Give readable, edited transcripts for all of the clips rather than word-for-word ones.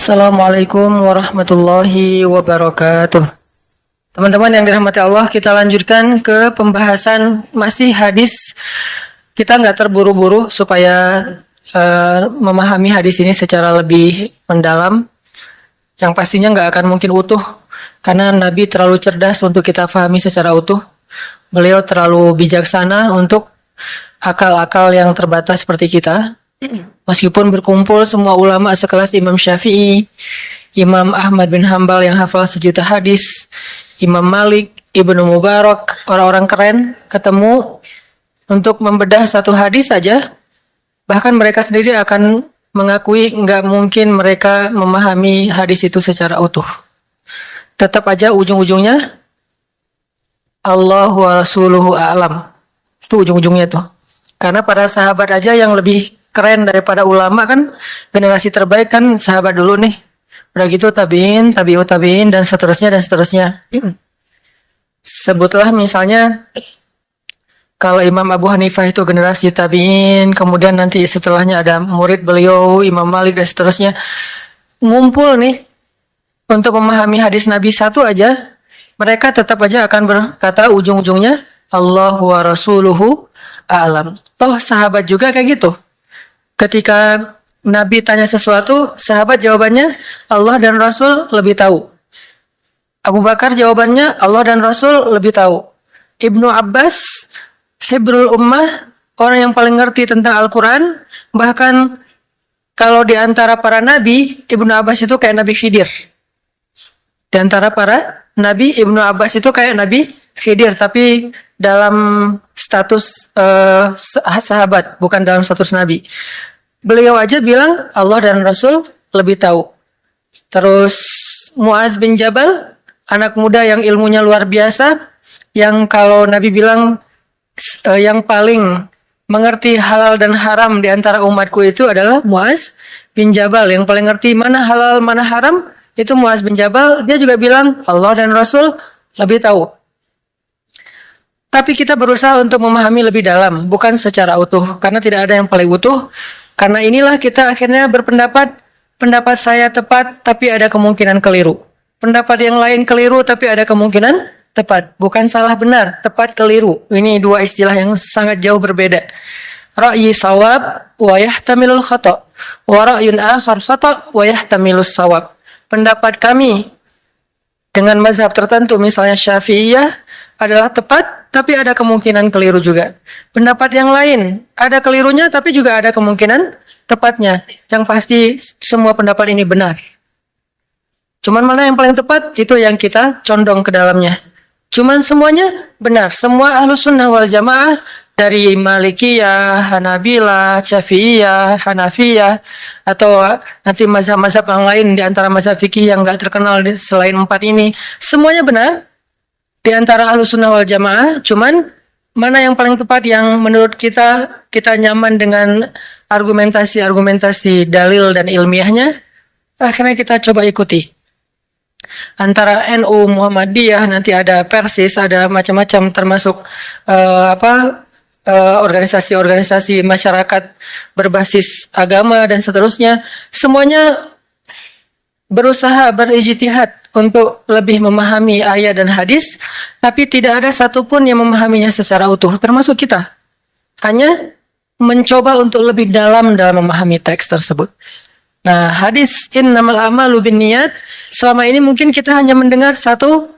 Assalamualaikum warahmatullahi wabarakatuh. Teman-teman yang dirahmati Allah, kita lanjutkan ke pembahasan masih hadis. Kita nggak terburu-buru supaya memahami hadis ini secara lebih mendalam. Yang pastinya nggak akan mungkin utuh, karena Nabi terlalu cerdas untuk kita pahami secara utuh. Beliau terlalu bijaksana untuk akal-akal yang terbatas seperti kita. Meskipun berkumpul semua ulama sekelas Imam Syafi'i, Imam Ahmad bin Hambal yang hafal sejuta hadis, Imam Malik, Ibnu Mubarak, orang-orang keren ketemu untuk membedah satu hadis saja, bahkan mereka sendiri akan mengakui nggak mungkin mereka memahami hadis itu secara utuh. Tetap aja ujung-ujungnya Allah wa Rasuluhu a'lam. Itu ujung-ujungnya tuh. Karena para sahabat aja yang lebih keren daripada ulama kan, generasi terbaik kan sahabat dulu nih. Udah gitu tabi'in, tabi'ut tabi'in, dan seterusnya dan seterusnya. Sebutlah misalnya kalau Imam Abu Hanifah itu generasi tabi'in, kemudian nanti setelahnya ada murid beliau Imam Malik dan seterusnya. Ngumpul nih untuk memahami hadis Nabi satu aja, mereka tetap aja akan berkata ujung-ujungnya Allah wa Rasuluhu a'lam. Toh sahabat juga kayak gitu. Ketika Nabi tanya sesuatu, sahabat jawabannya Allah dan Rasul lebih tahu. Abu Bakar jawabannya Allah dan Rasul lebih tahu. Ibnu Abbas, Hibrul Ummah, orang yang paling ngerti tentang Al-Quran. Bahkan kalau di antara para nabi, Ibnu Abbas itu kayak Nabi Khidir. Di antara para nabi, Ibnu Abbas itu kayak Nabi Khidir, tapi dalam status sahabat, bukan dalam status nabi. Beliau aja bilang Allah dan Rasul lebih tahu. Terus Muaz bin Jabal, anak muda yang ilmunya luar biasa, yang kalau Nabi bilang yang paling mengerti halal dan haram di antara umatku itu adalah Muaz bin Jabal. Yang paling ngerti mana halal mana haram itu Muaz bin Jabal. Dia juga bilang Allah dan Rasul lebih tahu. Tapi kita berusaha untuk memahami lebih dalam, bukan secara utuh, karena tidak ada yang paling utuh. Karena inilah kita akhirnya berpendapat, pendapat saya tepat, tapi ada kemungkinan keliru. Pendapat yang lain keliru, tapi ada kemungkinan tepat. Bukan salah benar, tepat keliru. Ini dua istilah yang sangat jauh berbeda. Ra'yi sawab wa yahtamilul khata', wa ra'yun akhar khata' wa yahtamilus sawab. Pendapat kami dengan mazhab tertentu, misalnya Syafi'iyah, adalah tepat, tapi ada kemungkinan keliru juga. Pendapat yang lain ada kelirunya, tapi juga ada kemungkinan tepatnya. Yang pasti semua pendapat ini benar. Cuman mana yang paling tepat, itu yang kita condong ke dalamnya. Cuman semuanya benar. Semua Ahlus Sunnah wal Jamaah, dari Malikiyah, Hanabilah, Syafi'iyah, Hanafiyah, atau nanti mazhab-mazhab yang lain di antara mazhab fikih yang gak terkenal selain 4 ini, semuanya benar di antara Ahlus Sunnah wal Jamaah. Cuman mana yang paling tepat, yang menurut kita nyaman dengan argumentasi dalil dan ilmiahnya, akhirnya kita coba ikuti. Antara NU, Muhammadiyah, nanti ada Persis, ada macam-macam, termasuk organisasi-organisasi masyarakat berbasis agama dan seterusnya. Semuanya berusaha berijtihad untuk lebih memahami ayat dan hadis, tapi tidak ada satupun yang memahaminya secara utuh, termasuk kita. Hanya mencoba untuk lebih dalam memahami teks tersebut. Nah, hadis innamal a'malu binniyat, selama ini mungkin kita hanya mendengar satu,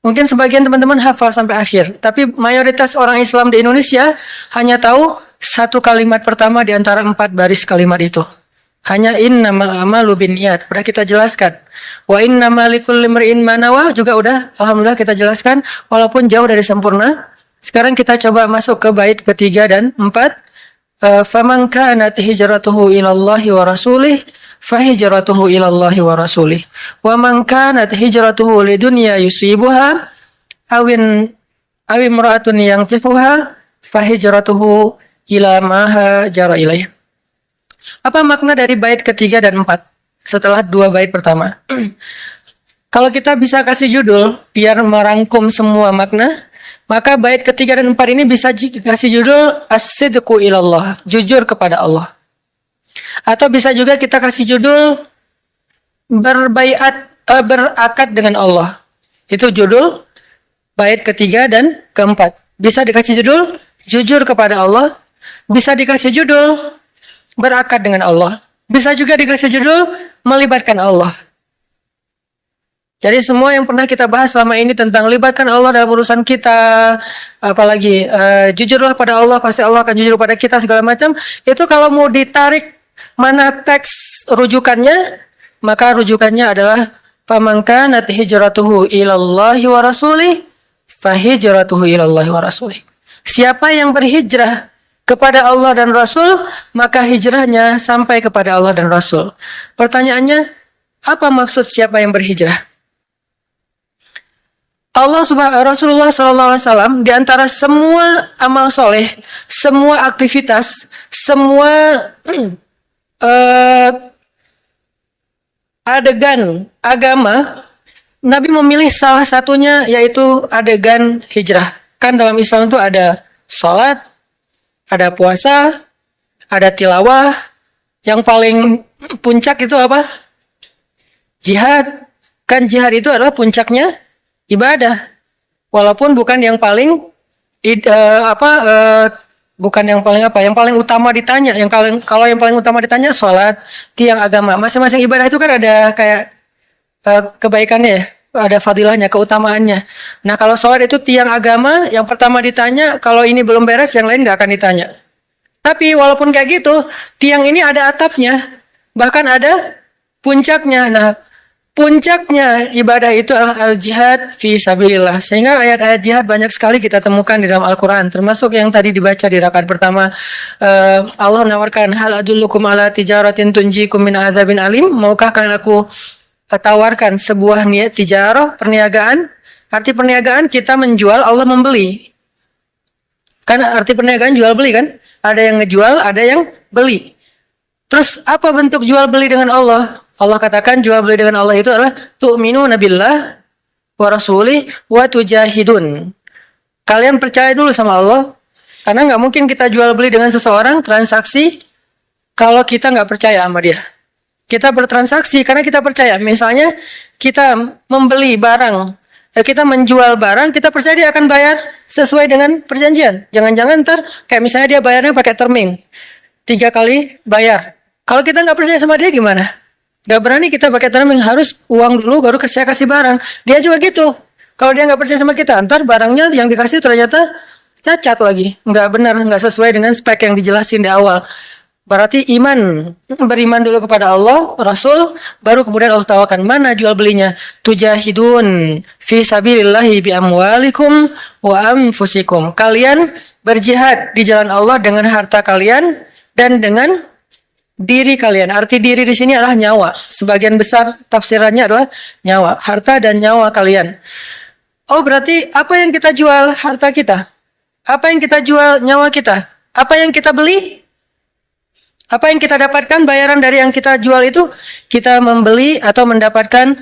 mungkin sebagian teman-teman hafal sampai akhir, tapi mayoritas orang Islam di Indonesia hanya tahu satu kalimat pertama di antara 4 baris kalimat itu. Hanya innamal a'malu binniyat. Udah kita jelaskan. Wa innamal likulli imri'in ma nawa juga udah alhamdulillah kita jelaskan, walaupun jauh dari sempurna. Sekarang kita coba masuk ke bait ketiga dan 4. Faman kanat hijratuhu ilallahi wa rasulih fahijratuhu ilallahi wa rasulih. Wa man kanat hijratuhu lidunya yusibuha awin imra'atun yankifuha fahijratuhu ila ma hajara ilaih. Apa makna dari bait ketiga dan 4 setelah 2 bait pertama? Kalau kita bisa kasih judul biar merangkum semua makna, maka bait ketiga dan 4 ini bisa kasih judul as-sidqu ilallah, jujur kepada Allah. Atau bisa juga kita kasih judul berakad dengan Allah. Itu judul bait ketiga dan keempat. Bisa dikasih judul jujur kepada Allah, bisa dikasih judul berakad dengan Allah, bisa juga dikasih judul melibatkan Allah. Jadi semua yang pernah kita bahas selama ini tentang libatkan Allah dalam urusan kita, apalagi jujurlah pada Allah, pasti Allah akan jujur pada kita, segala macam. Itu kalau mau ditarik mana teks rujukannya, maka rujukannya adalah faman kanat hijratuhu ilallahi wa rasulih fahijratuhu ilallahi wa rasulih. Siapa yang berhijrah kepada Allah dan Rasul, maka hijrahnya sampai kepada Allah dan Rasul. Pertanyaannya, apa maksud siapa yang berhijrah? Rasulullah SAW di antara semua amal soleh, semua aktivitas, semua adegan agama, Nabi memilih salah satunya yaitu adegan hijrah. Kan dalam Islam itu ada sholat, ada puasa, ada tilawah. Yang paling puncak itu apa? Jihad. Kan jihad itu adalah puncaknya ibadah. Walaupun bukan yang paling bukan yang paling yang paling utama ditanya. Kalau yang paling utama ditanya sholat, tiang agama. Masing-masing ibadah itu kan ada kayak kebaikannya ya, ada fadilahnya, keutamaannya. Nah, kalau sholat itu tiang agama, yang pertama ditanya, kalau ini belum beres, yang lain nggak akan ditanya. Tapi walaupun kayak gitu, tiang ini ada atapnya, bahkan ada puncaknya. Nah, puncaknya ibadah itu adalah al-jihad fi sabilillah. Sehingga ayat-ayat jihad banyak sekali kita temukan di dalam Al-Quran. Termasuk yang tadi dibaca di rakaat pertama. Allah menawarkan, hal adullukum ala tijaratin tunjikum min azabin alim. Maukah kalian aku tawarkan sebuah niat tijarah, perniagaan. Arti perniagaan kita menjual, Allah membeli. Kan arti perniagaan jual beli kan? Ada yang ngejual, ada yang beli. Terus apa bentuk jual beli dengan Allah? Allah katakan jual beli dengan Allah itu adalah tu'minuna billah wa rasulih wa tujahidun. Kalian percaya dulu sama Allah, karena nggak mungkin kita jual beli dengan seseorang transaksi kalau kita nggak percaya sama dia. Kita bertransaksi karena kita percaya. Misalnya kita membeli barang, kita menjual barang, kita percaya dia akan bayar sesuai dengan perjanjian. Jangan-jangan ntar kayak misalnya dia bayarnya pakai terming, 3 kali bayar. Kalau kita nggak percaya sama dia gimana? Gak berani kita pakai terming, harus uang dulu baru saya kasih barang. Dia juga gitu. Kalau dia nggak percaya sama kita, ntar barangnya yang dikasih ternyata cacat lagi, nggak benar, nggak sesuai dengan spek yang dijelasin di awal. Berarti beriman dulu kepada Allah, Rasul, baru kemudian Allah tawarkan mana jual belinya. Tujahidun fi sabilillahi bi amwalikum wa anfusikum. Kalian berjihad di jalan Allah dengan harta kalian dan dengan diri kalian. Arti diri di sini adalah nyawa. Sebagian besar tafsirannya adalah nyawa, harta dan nyawa kalian. Oh, berarti apa yang kita jual? Harta kita. Apa yang kita jual? Nyawa kita. Apa yang kita beli? Apa yang kita dapatkan bayaran dari yang kita jual itu? Kita membeli atau mendapatkan,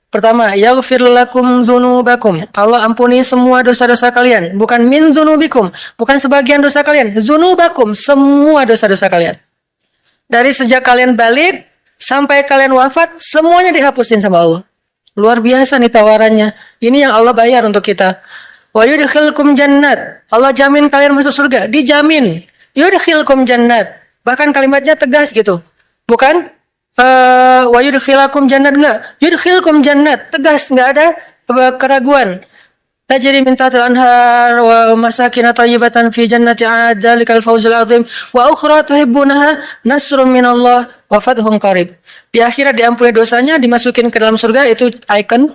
pertama, yaghfir lakum dzunubakum. Allah ampuni semua dosa-dosa kalian. Bukan min dzunubikum, bukan sebagian dosa kalian. Dzunubakum, semua dosa-dosa kalian. Dari sejak kalian balik sampai kalian wafat, semuanya dihapusin sama Allah. Luar biasa nih tawarannya. Ini yang Allah bayar untuk kita. Wa yudkhilkum jannat. Allah jamin kalian masuk surga. Dijamin. Yudkhilkum jannat. Bahkan kalimatnya tegas gitu. Bukan wa yudkhilakum jannat, enggak. Yudkhilkum jannat. Tegas, enggak ada keraguan. Tajri min tahtil anhar wa masakin thayyibatan fi jannati 'adzalikal fawzul 'azim wa ukhra tuhibbunaha nasrun minallah wa fathun qarib. Di akhirat diampuni dosanya, dimasukin ke dalam surga, itu icon.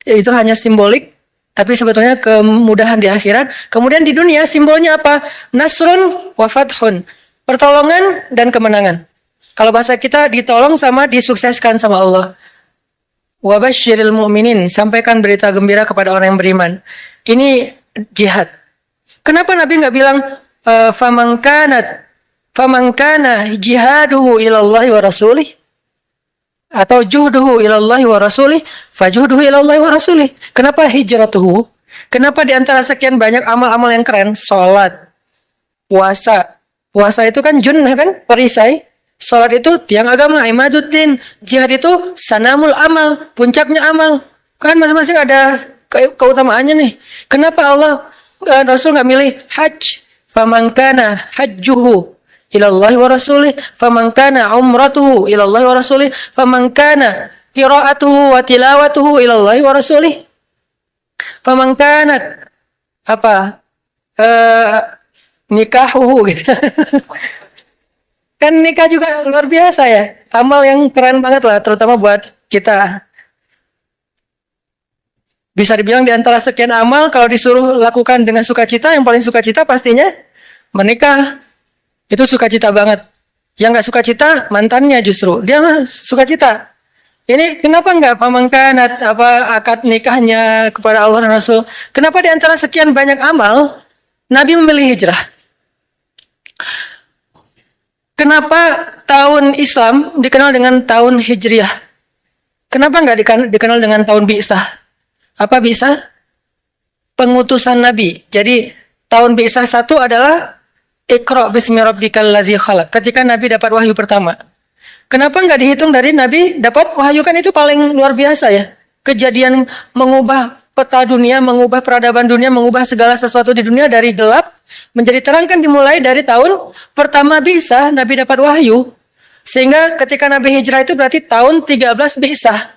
Itu hanya simbolik, tapi sebetulnya kemudahan di akhirat. Kemudian di dunia simbolnya apa? Nasrun wa fathun. Pertolongan dan kemenangan. Kalau bahasa kita ditolong sama disukseskan sama Allah. Wabasyiril mu'minin, sampaikan berita gembira kepada orang yang beriman. Ini jihad. Kenapa Nabi nggak bilang faman kana jihaduhu ilallahi wa rasulih, atau juhduhu ilallahi wa rasulih fajuhduhu ilallahi wa rasulih? Kenapa hijratuhu? Kenapa di antara sekian banyak amal-amal yang keren, salat, puasa itu kan junnah kan, perisai. Salat itu tiang agama, imaduddin. Jihad itu sanamul amal, puncaknya amal. Kan masing-masing ada keutamaannya nih. Kenapa Rasul nggak milih hajj? Faman kana hajjuhu ilallahi wa rasulih, faman kana umratuhu ilallahi wa rasulih, faman kana qiraatuhu wa tilawatuhu ilallahi wa rasulih, faman kana apa nikahuhu gitu. Kan nikah juga luar biasa ya. Amal yang keren banget lah, terutama buat kita. Bisa dibilang di antara sekian amal, kalau disuruh lakukan dengan sukacita, yang paling sukacita pastinya menikah. Itu sukacita banget. Yang gak sukacita, mantannya justru. Dia mah sukacita. Ini kenapa enggak pamangkanat akad nikahnya kepada Allah dan Rasul? Kenapa di antara sekian banyak amal, Nabi memilih hijrah? Kenapa tahun Islam dikenal dengan tahun Hijriah? Kenapa enggak dikenal dengan tahun Bi'sah? Apa Bi'sah? Pengutusan Nabi. Jadi tahun Bi'sah 1 adalah Iqra bismi rabbikal ladzi khalaq. Ketika Nabi dapat wahyu pertama. Kenapa enggak dihitung dari Nabi dapat wahyu? Kan itu paling luar biasa ya. Kejadian mengubah peta dunia, mengubah peradaban dunia, mengubah segala sesuatu di dunia dari gelap menjadi terang kan dimulai dari tahun pertama Bi'sah Nabi dapat wahyu. Sehingga ketika Nabi hijrah itu berarti tahun 13 Bi'sah.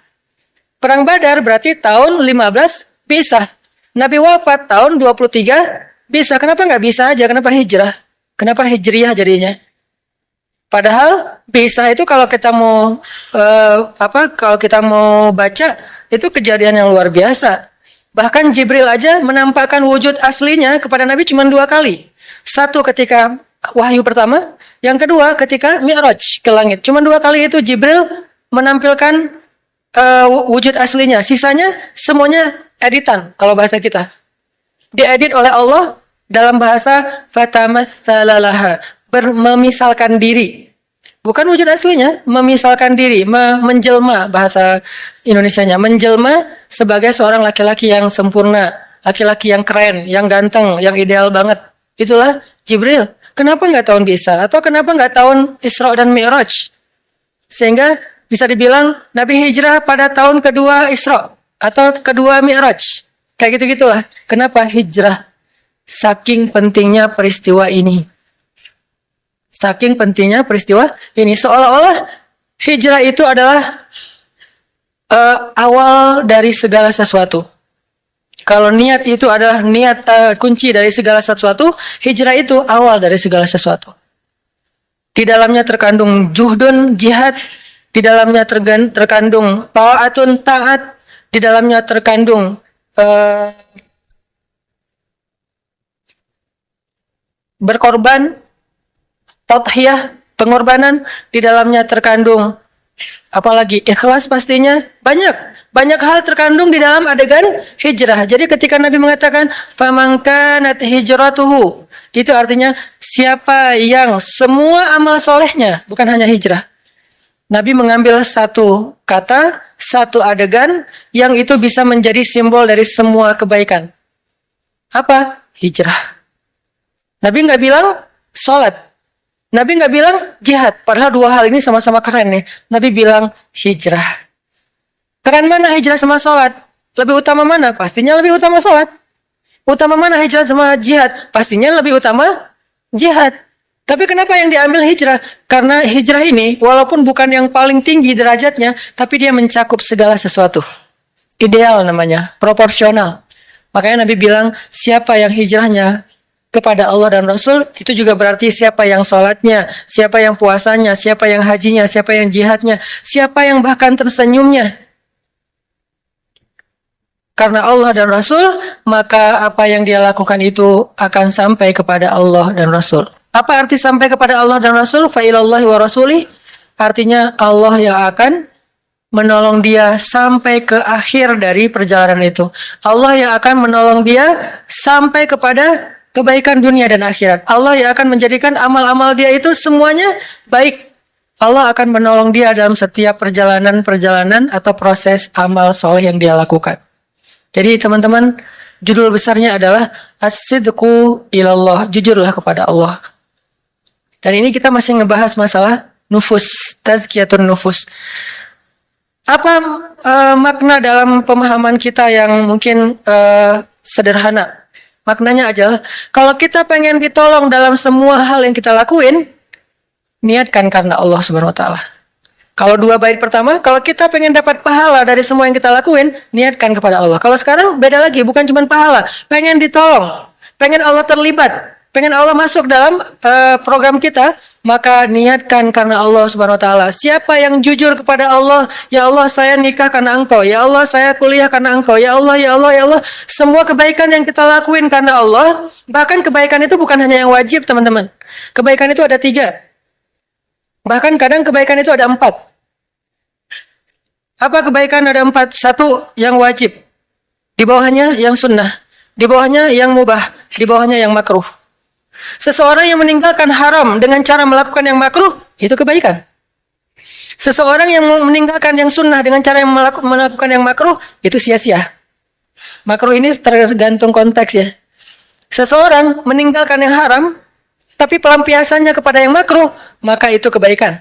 Perang Badar berarti tahun 15 Bi'sah. Nabi wafat tahun 23 Bi'sah. Kenapa nggak bisa aja? Kenapa hijrah? Kenapa hijriah jadinya? Padahal Bi'sah itu kalau kita mau kalau kita mau baca itu kejadian yang luar biasa. Bahkan Jibril aja menampakkan wujud aslinya kepada Nabi cuma 2 kali. Satu ketika wahyu pertama, yang kedua ketika Mi'raj ke langit. Cuma 2 kali itu Jibril menampilkan wujud aslinya. Sisanya semuanya editan kalau bahasa kita. Diedit oleh Allah dalam bahasa fatamatsalaha, memisalkan diri. Bukan wujud aslinya, memisalkan diri, menjelma bahasa Indonesianya, menjelma sebagai seorang laki-laki yang sempurna, laki-laki yang keren, yang ganteng, yang ideal banget. Itulah Jibril. Kenapa nggak tahun Bi'sah? Atau kenapa nggak tahun Isra dan Mi'raj? Sehingga bisa dibilang Nabi hijrah pada tahun kedua Isra atau kedua Mi'raj. Kayak gitu-gitulah. Kenapa hijrah? Saking pentingnya peristiwa ini. Saking pentingnya peristiwa ini. Seolah-olah hijrah itu adalah awal dari segala sesuatu. Kalau niat itu adalah niat kunci dari segala sesuatu, hijrah itu awal dari segala sesuatu. Di dalamnya terkandung juhdun, jihad. Di dalamnya terkandung ta'atun, taat. Di dalamnya terkandung berkorban, tadhiyah, pengorbanan. Di dalamnya terkandung apalagi ikhlas pastinya. Banyak hal terkandung di dalam adegan hijrah. Jadi ketika Nabi mengatakan faman kanat hijratuhu, itu artinya siapa yang semua amal solehnya, bukan hanya hijrah. Nabi mengambil satu kata, satu adegan yang itu bisa menjadi simbol dari semua kebaikan. Apa? Hijrah. Nabi nggak bilang sholat. Nabi nggak bilang jihad. Padahal 2 hal ini sama-sama keren nih. Nabi bilang hijrah. Keren mana hijrah sama sholat? Lebih utama mana? Pastinya lebih utama sholat. Utama mana hijrah sama jihad? Pastinya lebih utama jihad. Tapi kenapa yang diambil hijrah? Karena hijrah ini walaupun bukan yang paling tinggi derajatnya, tapi dia mencakup segala sesuatu. Ideal namanya, proporsional. Makanya Nabi bilang, siapa yang hijrahnya kepada Allah dan Rasul, itu juga berarti siapa yang sholatnya, siapa yang puasanya, siapa yang hajinya, siapa yang jihadnya, siapa yang bahkan tersenyumnya. Karena Allah dan Rasul, maka apa yang dia lakukan itu akan sampai kepada Allah dan Rasul. Apa arti sampai kepada Allah dan Rasul? Fa'ilallahi wa rasulih. Artinya Allah yang akan menolong dia sampai ke akhir dari perjalanan itu. Allah yang akan menolong dia sampai kepada kebaikan dunia dan akhirat. Allah yang akan menjadikan amal-amal dia itu semuanya baik. Allah akan menolong dia dalam setiap perjalanan atau proses amal soleh yang dia lakukan. Jadi teman-teman, judul besarnya adalah As-sidqu ilallah, jujurlah kepada Allah. Dan ini kita masih ngebahas masalah nufus, tazkiyatun nufus. Apa makna dalam pemahaman kita yang mungkin sederhana? Maknanya adalah kalau kita pengen ditolong dalam semua hal yang kita lakuin, niatkan karena Allah Subhanahu wa taala. Kalau 2 bait pertama, kalau kita pengen dapat pahala dari semua yang kita lakuin, niatkan kepada Allah. Kalau sekarang beda lagi, bukan cuma pahala, pengen ditolong, pengen Allah terlibat, pengen Allah masuk dalam program kita, maka niatkan karena Allah Subhanahu wa taala. Siapa yang jujur kepada Allah, ya Allah saya nikah karena Engkau, ya Allah saya kuliah karena Engkau, ya Allah, ya Allah, ya Allah. Semua kebaikan yang kita lakuin karena Allah, bahkan kebaikan itu bukan hanya yang wajib, teman-teman. Kebaikan itu ada 3. Bahkan kadang kebaikan itu ada 4. Apa kebaikan ada 4? 1 yang wajib, di bawahnya yang sunnah, di bawahnya yang mubah, di bawahnya yang makruh. Seseorang yang meninggalkan haram dengan cara melakukan yang makruh, itu kebaikan. Seseorang yang meninggalkan yang sunnah dengan cara yang melakukan yang makruh, itu sia-sia. Makruh ini tergantung konteks ya. Seseorang meninggalkan yang haram, tapi pelampiasannya kepada yang makruh, maka itu kebaikan.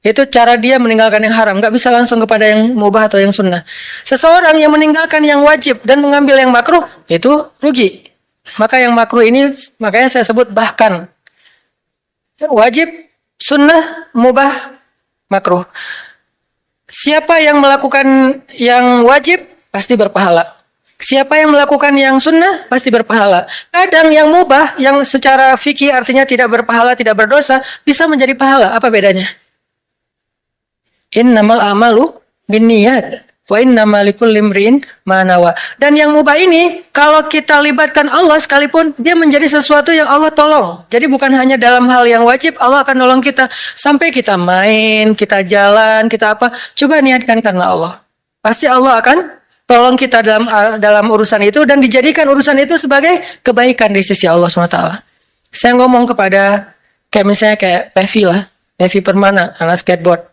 Itu cara dia meninggalkan yang haram, nggak bisa langsung kepada yang mubah atau yang sunnah. Seseorang yang meninggalkan yang wajib dan mengambil yang makruh, itu rugi. Maka yang makruh ini, makanya saya sebut bahkan. Wajib, sunnah, mubah, makruh. Siapa yang melakukan yang wajib, pasti berpahala. Siapa yang melakukan yang sunnah, pasti berpahala. Kadang yang mubah, yang secara fikih artinya tidak berpahala, tidak berdosa, bisa menjadi pahala. Apa bedanya? Innamal amalu binniyat wa innamal likulli imri'in ma nawa. Dan yang mubah ini kalau kita libatkan Allah sekalipun, dia menjadi sesuatu yang Allah tolong. Jadi bukan hanya dalam hal yang wajib, Allah akan nolong kita sampai kita main, kita jalan, kita apa. Coba niatkan karena Allah. Pasti Allah akan tolong kita dalam urusan itu dan dijadikan urusan itu sebagai kebaikan di sisi Allah SWT. Saya ngomong kepada kayak misalnya kayak Pevi lah, Pevi Permana, anak skateboard.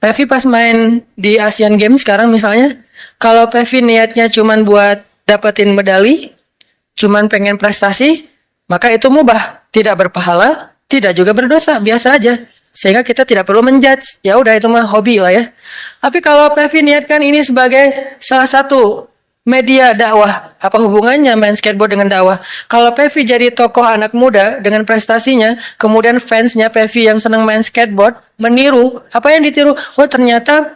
Pevi pas main di Asian Games sekarang misalnya, kalau Pevi niatnya cuman buat dapetin medali, cuman pengen prestasi, maka itu mubah, tidak berpahala, tidak juga berdosa, biasa aja. Sehingga kita tidak perlu menjudge, ya udah itu mah hobi lah ya. Tapi kalau Pevi niatkan ini sebagai salah satu media dakwah, apa hubungannya main skateboard dengan dakwah? Kalau Pevi jadi tokoh anak muda dengan prestasinya, kemudian fansnya Pevi yang senang main skateboard meniru, apa yang ditiru? Oh ternyata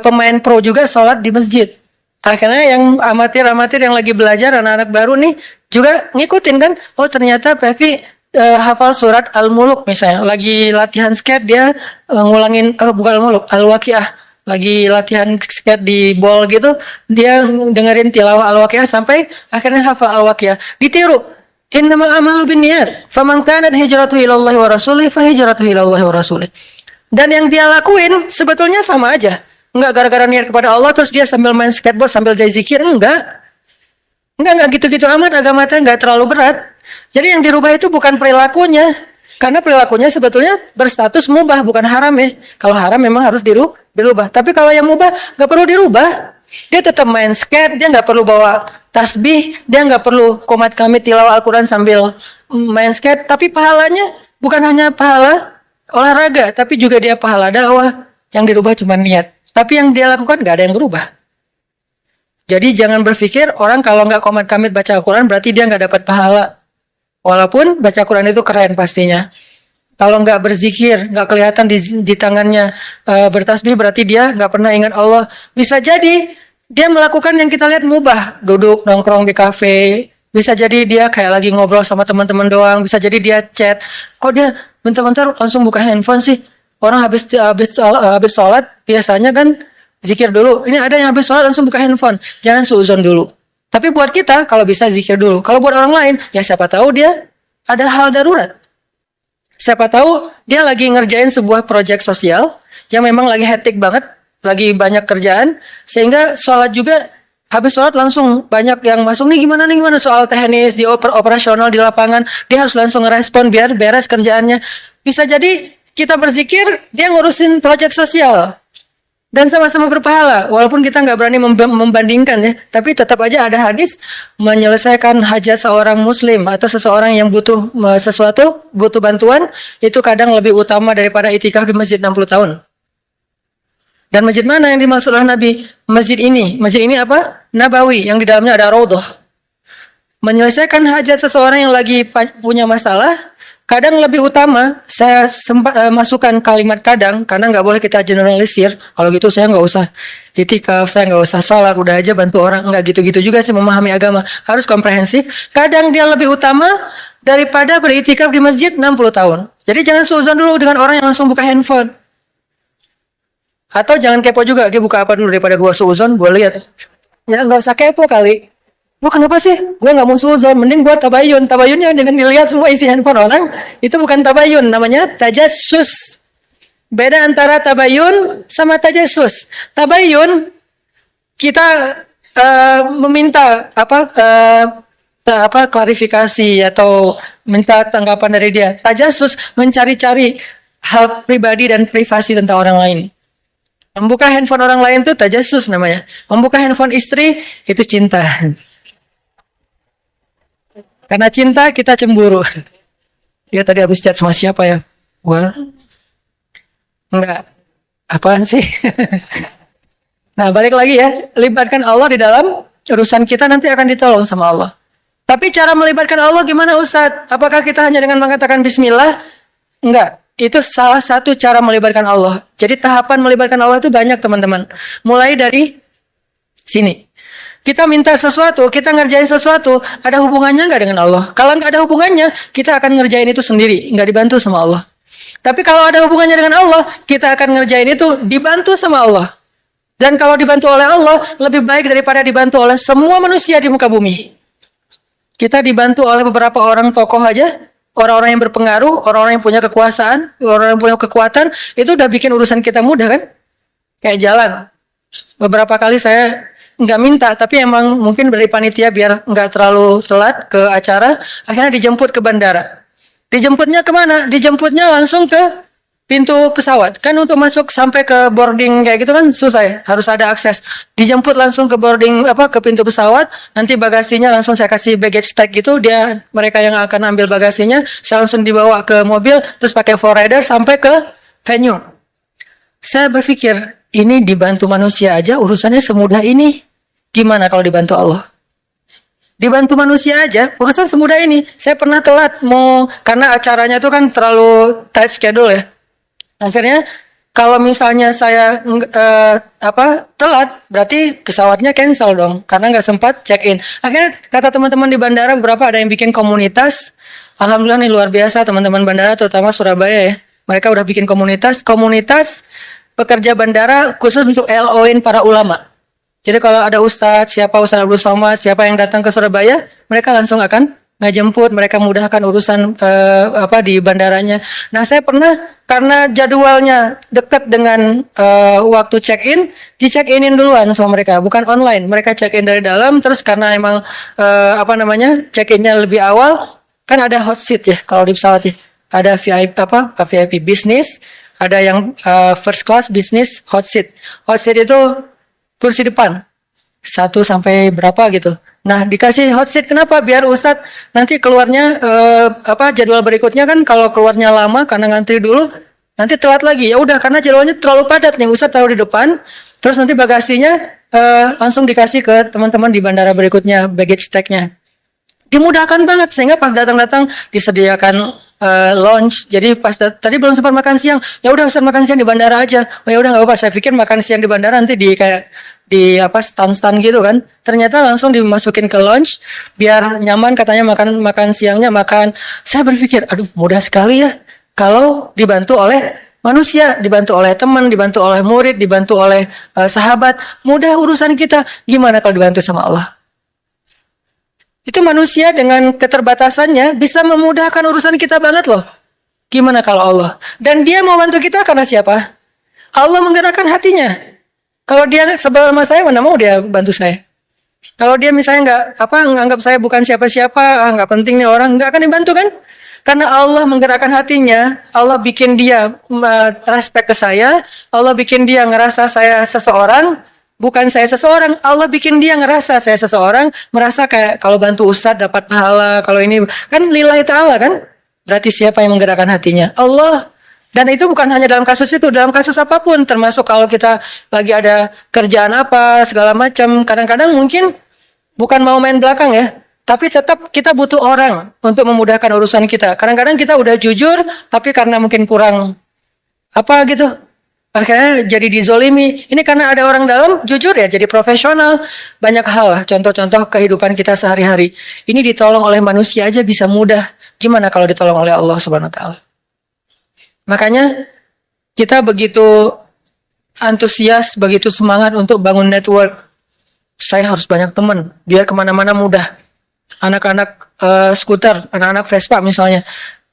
pemain pro juga sholat di masjid. Akhirnya yang amatir-amatir yang lagi belajar, anak-anak baru nih juga ngikutin kan? Oh ternyata Pevi hafal surat Al-Muluk misalnya, lagi latihan skate dia ngulangin bukan Al-Muluk, Al-Waqiah. Lagi latihan skate di ball gitu, dia dengerin tilawah Al-Waqiah sampai akhirnya hafal Al-Waqiah. Ditiru. Innamal amalu binniyat. Faman kanat hijratuhu ilallahi wa rasulih fa hijratuhu ilallahi wa rasulih. Dan yang dia lakuin sebetulnya sama aja. Enggak gara-gara niat kepada Allah terus dia sambil main skateboard sambil dia zikir, enggak. Enggak gitu-gitu amat, agama teh enggak terlalu berat. Jadi yang dirubah itu bukan perilakunya. Karena perilakunya sebetulnya berstatus mubah, bukan haram ya. Kalau haram memang harus dirubah. Tapi kalau yang mubah, nggak perlu dirubah. Dia tetap main skate, dia nggak perlu bawa tasbih, dia nggak perlu qomat kamit tilawah Al-Quran sambil main skate. Tapi pahalanya bukan hanya pahala olahraga, tapi juga dia pahala dakwah. Yang dirubah cuma niat. Tapi yang dia lakukan nggak ada yang berubah. Jadi jangan berpikir orang kalau nggak qomat kamit baca Al-Quran berarti dia nggak dapat pahala. Walaupun baca Quran itu keren pastinya. Kalau nggak berzikir, nggak kelihatan di tangannya bertasbih, berarti dia nggak pernah ingat Allah. Bisa jadi dia melakukan yang kita lihat mubah, duduk nongkrong di kafe. Bisa jadi dia kayak lagi ngobrol sama teman-teman doang. Bisa jadi dia chat. Kok dia bentar-bentar langsung buka handphone sih? Orang habis sholat biasanya kan zikir dulu. Ini ada yang habis sholat langsung buka handphone. Jangan suuzon dulu. Tapi buat kita, kalau bisa zikir dulu. Kalau buat orang lain, ya siapa tahu dia ada hal darurat. Siapa tahu dia lagi ngerjain sebuah proyek sosial yang memang lagi hektik banget, lagi banyak kerjaan, sehingga sholat juga, habis sholat langsung banyak yang masuk, nih gimana soal teknis, di operasional di lapangan, dia harus langsung ngerespon biar beres kerjaannya. Bisa jadi kita berzikir, dia ngurusin proyek sosial. dan sama-sama berpahala. Walaupun kita nggak berani membandingkan ya, tapi tetap aja ada hadis menyelesaikan hajat seorang muslim atau seseorang yang butuh sesuatu, butuh bantuan, itu kadang lebih utama daripada itikaf di masjid 60 tahun. Dan masjid mana yang dimaksud oleh Nabi? Masjid ini. Masjid ini apa? Nabawi, yang di dalamnya ada raudhah. Menyelesaikan hajat seseorang yang lagi punya masalah, kadang lebih utama. Saya sempat masukkan kalimat kadang, karena nggak boleh kita generalisir. Kalau gitu saya nggak usah itikaf, saya nggak usah sholat, udah aja bantu orang. Nggak gitu-gitu juga sih memahami agama. Harus komprehensif. Kadang dia lebih utama daripada beritikaf di masjid 60 tahun. Jadi jangan suuzon dulu dengan orang yang langsung buka handphone. Atau jangan kepo juga, dia buka apa dulu daripada gua suuzon, gua lihat. Ya nggak usah kepo kali. Gua kenapa sih? Gua nggak mau suuzon, mending gua tabayun. Tabayunnya dengan dilihat semua isi handphone orang, itu bukan tabayun, namanya tajassus. Beda antara tabayun sama tajassus. Tabayun kita meminta klarifikasi atau minta tanggapan dari dia. Tajassus mencari-cari hal pribadi dan privasi tentang orang lain. Membuka handphone orang lain itu tajassus namanya. Membuka handphone istri itu cinta. Karena cinta kita cemburu. Dia tadi habis chat sama siapa ya? Wah. Enggak. Apaan sih? Nah, balik lagi ya. Libatkan Allah di dalam urusan kita, nanti akan ditolong sama Allah. Tapi cara melibatkan Allah gimana Ustadz? Apakah kita hanya dengan mengatakan bismillah? Enggak. Itu salah satu cara melibatkan Allah. Jadi tahapan melibatkan Allah itu banyak teman-teman. Mulai dari sini. Kita minta sesuatu, kita ngerjain sesuatu, ada hubungannya nggak dengan Allah? Kalau nggak ada hubungannya, kita akan ngerjain itu sendiri, nggak dibantu sama Allah. Tapi kalau ada hubungannya dengan Allah, kita akan ngerjain itu dibantu sama Allah. Dan kalau dibantu oleh Allah, lebih baik daripada dibantu oleh semua manusia di muka bumi. Kita dibantu oleh beberapa orang tokoh aja, orang-orang yang berpengaruh, orang-orang yang punya kekuasaan, orang-orang yang punya kekuatan, itu udah bikin urusan kita mudah kan? Kayak jalan. Beberapa kali saya nggak minta, tapi emang mungkin dari panitia biar nggak terlalu telat ke acara, akhirnya dijemput ke bandara. Dijemputnya kemana? Dijemputnya langsung ke pintu pesawat. Kan untuk masuk sampai ke boarding kayak gitu kan susah ya, harus ada akses. Dijemput langsung ke boarding ke pintu pesawat, nanti bagasinya langsung saya kasih baggage tag gitu, mereka yang akan ambil bagasinya, saya langsung dibawa ke mobil, terus pakai forrider sampai ke venue. Saya berpikir, ini dibantu manusia aja urusannya semudah ini. Gimana kalau dibantu Allah? Dibantu manusia aja urusan semudah ini. Saya pernah telat karena acaranya itu kan terlalu tight schedule ya. Akhirnya kalau misalnya saya telat, berarti pesawatnya cancel dong, karena nggak sempat check in. Akhirnya kata teman-teman di bandara, beberapa ada yang bikin komunitas. Alhamdulillah nih luar biasa teman-teman bandara, terutama Surabaya ya. Mereka udah bikin komunitas pekerja bandara khusus untuk LO-in para ulama. Jadi kalau ada Ustadz Abdul Somad, siapa yang datang ke Surabaya, mereka langsung akan ngejemput, mereka mudahkan urusan di bandaranya. Nah, saya pernah karena jadwalnya dekat dengan waktu check-in, di-check-inin duluan sama mereka, bukan online. Mereka check-in dari dalam, terus karena emang check-innya lebih awal, kan ada hot seat ya kalau di pesawat ya. Ada VIP bisnis, ada yang first class bisnis, hot seat. Hot seat itu kursi depan. 1 sampai berapa gitu. Nah, dikasih hot seat kenapa? Biar Ustadz nanti keluarnya jadwal berikutnya kan kalau keluarnya lama karena ngantri dulu, nanti telat lagi. Ya udah karena jadwalnya terlalu padat nih, Ustadz taruh di depan, terus nanti bagasinya langsung dikasih ke teman-teman di bandara berikutnya, baggage tag-nya. Dimudahkan banget sehingga pas datang-datang disediakan lunch. Jadi pas tadi belum sempat makan siang, ya udah Ustadz makan siang di bandara aja. Oh ya udah nggak apa-apa. Saya pikir makan siang di bandara nanti di stand-stand gitu kan. Ternyata langsung dimasukin ke lunch biar nyaman, katanya makan siangnya makan. Saya berpikir, aduh mudah sekali ya kalau dibantu oleh manusia, dibantu oleh teman, dibantu oleh murid, dibantu oleh sahabat. Mudah urusan kita. Gimana kalau dibantu sama Allah? Itu manusia dengan keterbatasannya bisa memudahkan urusan kita banget loh. Gimana kalau Allah? Dan dia mau bantu kita karena siapa? Allah menggerakkan hatinya. Kalau dia sebel sama saya, mana mau dia bantu saya? Kalau dia misalnya nganggap saya bukan siapa-siapa, nggak penting nih orang, nggak akan dibantu kan? Karena Allah menggerakkan hatinya, Allah bikin dia respect ke saya, Allah bikin dia ngerasa saya seseorang, bukan saya seseorang. Allah bikin dia ngerasa saya seseorang, merasa kayak kalau bantu ustadz dapat pahala, kalau ini kan lillahi ta'ala kan? Berarti siapa yang menggerakkan hatinya? Allah. Dan itu bukan hanya dalam kasus itu, dalam kasus apapun, termasuk kalau kita lagi ada kerjaan apa, segala macam. Kadang-kadang mungkin bukan mau main belakang ya, tapi tetap kita butuh orang untuk memudahkan urusan kita. Kadang-kadang kita udah jujur, tapi karena mungkin kurang apa gitu, akhirnya jadi dizolimi. Ini karena ada orang dalam, jujur ya, jadi profesional. Banyak hal lah, contoh-contoh kehidupan kita sehari-hari. Ini ditolong oleh manusia aja bisa mudah. Gimana kalau ditolong oleh Allah Subhanahu Wa Taala? Makanya kita begitu antusias, begitu semangat untuk bangun network. Saya harus banyak teman, biar kemana-mana mudah. Anak-anak skuter, anak-anak Vespa misalnya,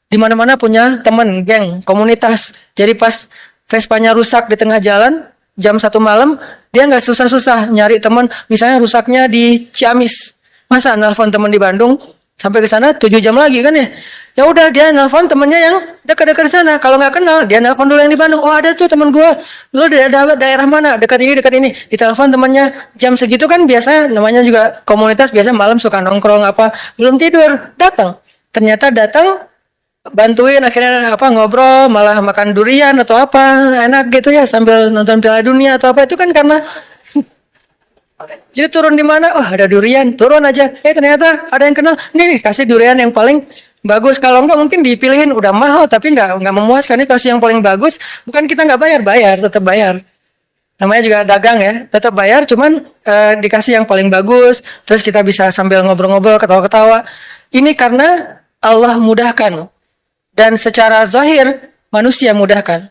di mana-mana punya teman, geng, komunitas. Jadi pas Vespanya rusak di tengah jalan, jam 1 malam, dia nggak susah-susah nyari teman. Misalnya rusaknya di Ciamis, masa nelfon teman di Bandung sampai ke sana 7 jam lagi kan ya? Ya udah dia nelfon temennya yang dekat-dekat sana. Kalau nggak kenal, dia nelfon dulu yang di Bandung. Oh ada tuh teman gue. Lu dari daerah mana? Dekat ini, dekat ini. Ditelepon temennya jam segitu kan biasa namanya juga komunitas biasa malam suka nongkrong apa. Belum tidur, datang. Ternyata datang bantuin akhirnya ngobrol malah makan durian atau apa enak gitu ya sambil nonton Piala Dunia atau apa itu kan karena jadi turun di mana? Oh ada durian, turun aja. Ternyata ada yang kenal. Nih kasih durian yang paling bagus. Kalau enggak mungkin dipilihin udah mahal tapi nggak memuaskan. Ini kasih yang paling bagus. Bukan kita nggak bayar, tetap bayar. Namanya juga dagang ya, tetap bayar. Cuman dikasih yang paling bagus. Terus kita bisa sambil ngobrol-ngobrol, ketawa-ketawa. Ini karena Allah mudahkan. Dan secara zahir manusia mudahkan.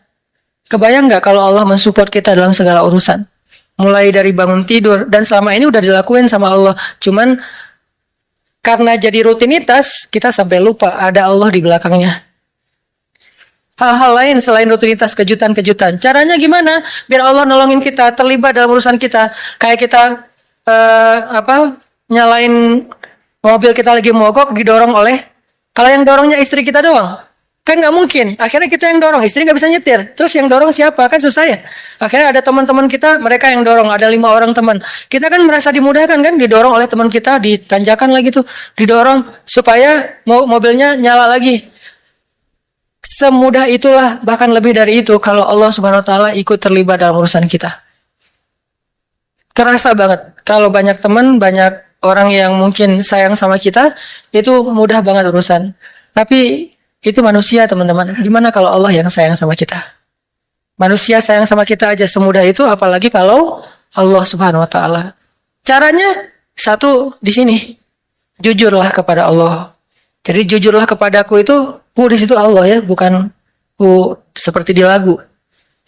Kebayang nggak kalau Allah mensupport kita dalam segala urusan? Mulai dari bangun tidur, dan selama ini udah dilakuin sama Allah. Cuman karena jadi rutinitas, kita sampai lupa ada Allah di belakangnya. Hal-hal lain selain rutinitas, kejutan-kejutan. Caranya gimana? Biar Allah nolongin kita, terlibat dalam urusan kita. Kayak kita nyalain mobil kita lagi mogok, didorong oleh, kalau yang dorongnya istri kita doang. Kan nggak mungkin. Akhirnya kita yang dorong, istri nggak bisa nyetir. Terus yang dorong siapa? Kan susah ya. Akhirnya ada teman-teman kita, mereka yang dorong. Ada 5 orang teman. Kita kan merasa dimudahkan kan, didorong oleh teman kita, ditanjakan lagi tuh, didorong supaya mobilnya nyala lagi. Semudah itulah, bahkan lebih dari itu, kalau Allah Subhanahu Wa Taala ikut terlibat dalam urusan kita. Kerasa banget. Kalau banyak teman, banyak orang yang mungkin sayang sama kita, itu mudah banget urusan. Tapi itu manusia teman-teman. Gimana kalau Allah yang sayang sama kita? Manusia sayang sama kita aja semudah itu, apalagi kalau Allah Subhanahu Wa Taala. Caranya satu di sini, jujurlah kepada Allah. Jadi jujurlah kepadaku itu, ku di situ Allah ya, bukan ku seperti di lagu.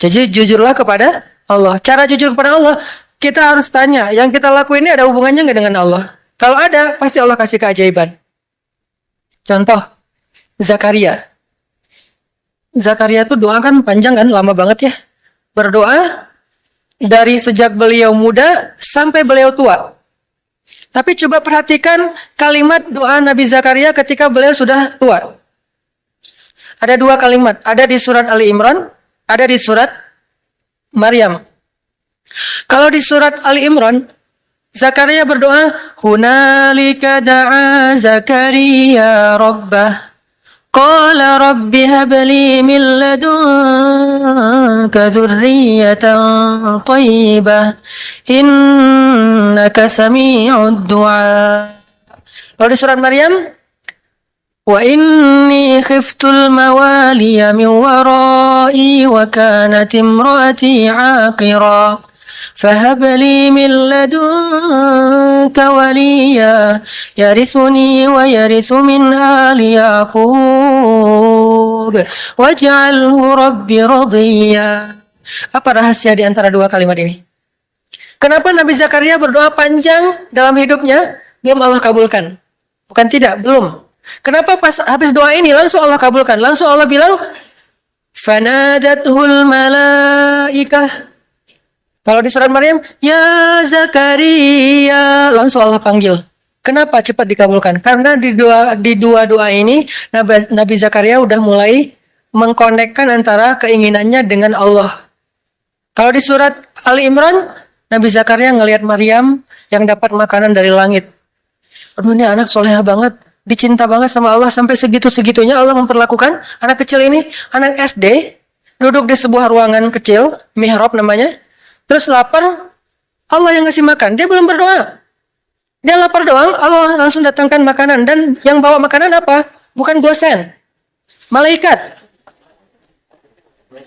Jadi jujurlah kepada Allah. Cara jujur kepada Allah, kita harus tanya, yang kita lakuin ini ada hubungannya nggak dengan Allah? Kalau ada, pasti Allah kasih keajaiban. Contoh. Zakaria tuh doa kan panjang kan, lama banget ya. Berdoa dari sejak beliau muda sampai beliau tua. Tapi coba perhatikan kalimat doa Nabi Zakaria ketika beliau sudah tua. Ada 2 kalimat, ada di surat Ali Imran, ada di surat Maryam. Kalau di surat Ali Imran, Zakaria berdoa, "Hunalika da'a Zakaria rabbah. Qala rabbi habli min ladunka dzurriyyatan thayyibah innaka sami'ud du'a." Lalu di surat Maryam, "Wa inni khiftul mawaliya min wara'i wa kanat imraati 'aqira fahab li min ladunka waliya yarithuni wa yarithu min ali Yaqub waj'alhu rabbi radiyya." Apa rahasia di antara 2 kalimat ini? Kenapa Nabi Zakaria berdoa panjang dalam hidupnya belum Allah kabulkan? Bukan tidak, belum. Kenapa pas habis doa ini langsung Allah kabulkan? Langsung Allah bilang, "Fanadathul malaikah." Kalau di surat Maryam, ya Zakaria, langsung Allah panggil. Kenapa cepat dikabulkan? Karena di dua doa ini Nabi Zakaria udah mulai mengkonekkan antara keinginannya dengan Allah. Kalau di surat Ali Imran, Nabi Zakaria ngelihat Maryam yang dapat makanan dari langit. Aduh, ini anak soleha banget, dicinta banget sama Allah, sampai segitu-segitunya Allah memperlakukan anak kecil ini, anak SD, duduk di sebuah ruangan kecil, mihrab namanya, terus lapar, Allah yang ngasih makan, dia belum berdoa. Dia lapar doang, Allah langsung datangkan makanan. Dan yang bawa makanan apa? Bukan gosen, malaikat.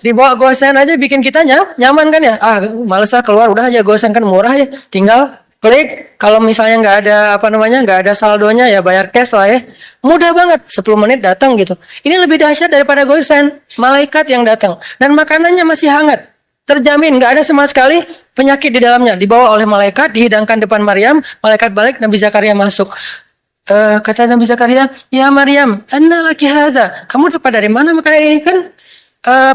Dibawa gosen aja bikin kita nyaman kan ya? Males keluar, udah aja gosen kan murah ya. Tinggal klik, kalau misalnya nggak ada saldonya ya bayar cash lah ya. Mudah banget, 10 menit datang gitu. Ini lebih dahsyat daripada gosen, malaikat yang datang. Dan makanannya masih hangat. Terjamin, nggak ada sama sekali penyakit di dalamnya. Dibawa oleh malaikat, dihidangkan depan Maryam, malaikat balik, Nabi Zakaria masuk. Kata Nabi Zakaria, ya Maryam, anna laki hadza. Kamu dapat dari mana makanan ini? Kan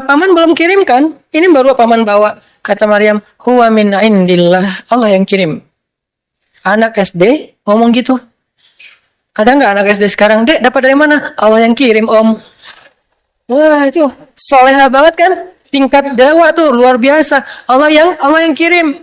paman belum kirim kan? Ini baru paman bawa. Kata Maryam, huwa min indillah. Allah yang kirim. Anak SD ngomong gitu. Ada nggak anak SD sekarang? Dek, dapat dari mana? Allah yang kirim, Om. Wah, itu soleha banget kan? Tingkat dakwah tuh luar biasa. Allah yang kirim.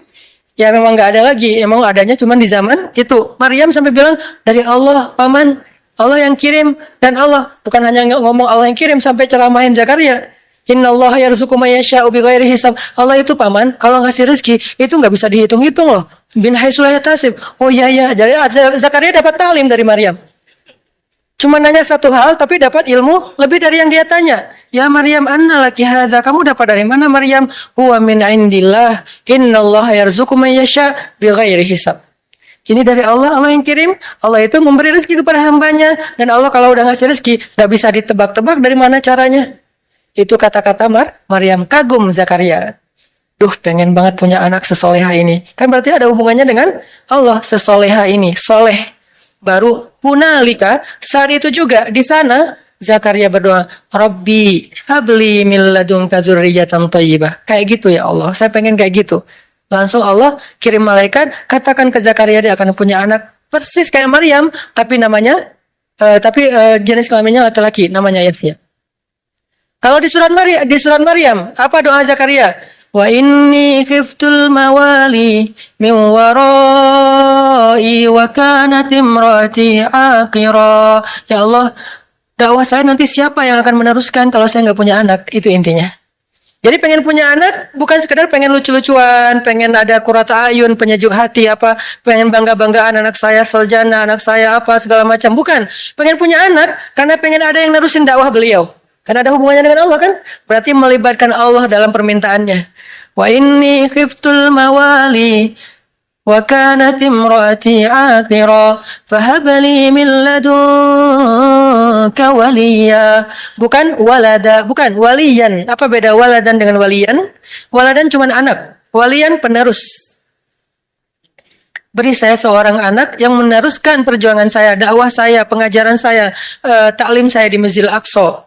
Ya memang nggak ada lagi. Emang adanya cuma di zaman itu. Maryam sampai bilang dari Allah, paman. Allah yang kirim. Dan Allah bukan hanya ngomong Allah yang kirim sampai ceramahin Zakaria. Innallaha yarzuqu may yasha'u bighairi hisab. Allah itu paman, kalau ngasih rezeki itu nggak bisa dihitung-hitung loh. Bin haitsu la yahtasib. Oh iya ya. Jadi Zakaria dapat talim dari Maryam. Cuma nanya satu hal, tapi dapat ilmu lebih dari yang dia tanya. Ya Maryam, anna laki hadza. Kamu dapat dari mana Maryam? Huwa min indillah. Innallaha yarzuqu may yasha' bighairi hisab. Ini dari Allah, Allah yang kirim. Allah itu memberi rezeki kepada hambanya. Dan Allah kalau udah ngasih rezeki, gak bisa ditebak-tebak dari mana caranya. Itu kata-kata Maryam. Kagum Zakaria. Duh, pengen banget punya anak sesoleha ini. Kan berarti ada hubungannya dengan Allah, sesoleha ini. Soleh. Baru hunalika, saat itu juga di sana Zakaria berdoa, Rabbi habli min ladunka dzurriyyatan thayyibah. Kayak gitu ya Allah, saya pengen kayak gitu. Langsung Allah kirim malaikat, katakan ke Zakaria dia akan punya anak persis kayak Maryam, tapi namanya jenis kelaminnya laki-laki, namanya Yahya. Kalau di surat Maryam, apa doa Zakaria? Wa inni khiftul mawali min warai wa kanat imraati aqira. Ya Allah, dakwah saya nanti siapa yang akan meneruskan kalau saya nggak punya anak? Itu intinya. Jadi pengen punya anak bukan sekedar pengen lucu-lucuan, pengen ada qurrata ayun, penyejuk hati apa, pengen bangga-banggaan anak saya sarjana, anak saya apa segala macam. Bukan, pengen punya anak karena pengen ada yang nerusin dakwah beliau. Karena ada hubungannya dengan Allah kan? Berarti melibatkan Allah dalam permintaannya. Wa inni khiftul mawali wa kanat imraati aqira fahabli min ladunka waliya. Bukan walada, bukan waliyan. Apa beda waladan dengan waliyan? Waladan cuma anak, waliyan penerus. Beri saya seorang anak yang meneruskan perjuangan saya, dakwah saya, pengajaran saya, taklim saya di Masjidil Aqsa.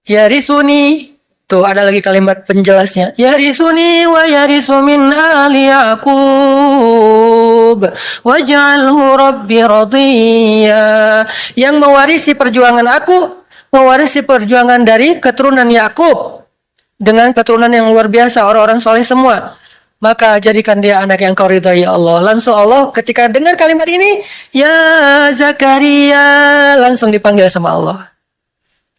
Yarisuni, tuh ada lagi kalimat penjelasnya. Yarisuni wa yarisu min ali Yaqub waj'alhu rabbi radiyya. Yang mewarisi perjuangan aku, mewarisi perjuangan dari keturunan Yakub dengan keturunan yang luar biasa, orang-orang soleh semua. Maka jadikan dia anak yang kau ridhai ya Allah. Langsung Allah ketika dengar kalimat ini, ya Zakaria, langsung dipanggil sama Allah.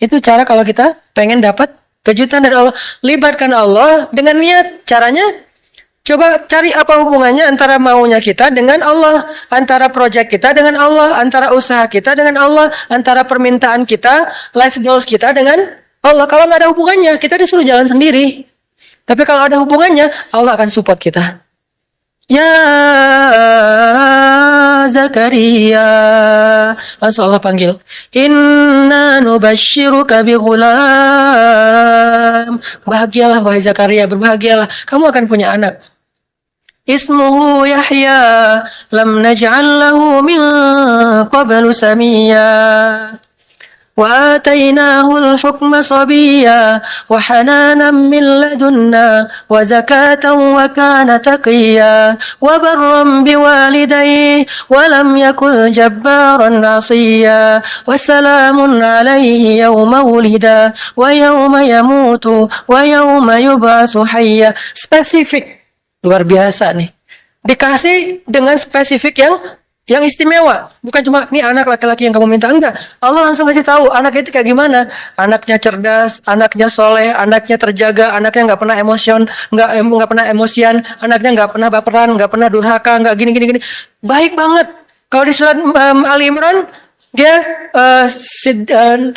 Itu cara kalau kita pengen dapat kejutan dari Allah. Libatkan Allah dengan niat. Caranya, coba cari apa hubungannya antara maunya kita dengan Allah. Antara project kita dengan Allah. Antara usaha kita dengan Allah. Antara permintaan kita, life goals kita dengan Allah. Kalau nggak ada hubungannya, kita disuruh jalan sendiri. Tapi kalau ada hubungannya, Allah akan support kita. Ya Zakaria, langsung Allah panggil. Inna nubashiruka bi ghulam. Bahagialah wahai Zakaria, berbahagialah. Kamu akan punya anak. Ismuhu Yahya, lam naj'al lahu min qablu samiyya. وآتيناه الحكم صبيا وحنانا من لدنا وزكاة وكان تقيا وبرا بوالديه ولم يكن جبارا عصيا وسلام عليه يوم ولد ويوم يموت ويوم يبعث حيا. Spesifik, luar biasa nih. Dikasih dengan spesifik yang istimewa. Bukan cuma ini anak laki-laki yang kamu minta, enggak. Allah langsung kasih tahu anaknya itu kayak gimana. Anaknya cerdas, anaknya soleh, anaknya terjaga, anaknya nggak pernah nggak pernah emosian, anaknya nggak pernah baperan, nggak pernah durhaka, nggak gini. Baik banget. Kalau di surat Ali Imran dia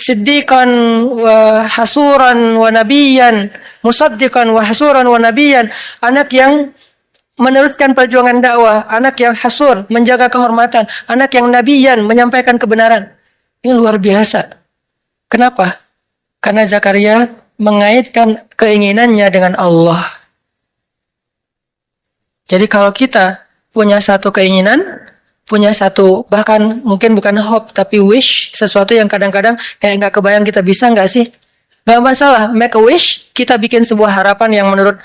siddiqan wa hasuran wa nabiyan, musaddiqan wa hasuran wa nabiyan, anak yang meneruskan perjuangan dakwah, anak yang hasur, menjaga kehormatan, anak yang nabiyan, menyampaikan kebenaran. Ini luar biasa. Kenapa? Karena Zakaria mengaitkan keinginannya dengan Allah. Jadi kalau kita punya satu keinginan, punya satu, bahkan mungkin bukan hope, tapi wish, sesuatu yang kadang-kadang kayak nggak kebayang kita bisa nggak sih? Nggak masalah, make a wish, kita bikin sebuah harapan yang menurut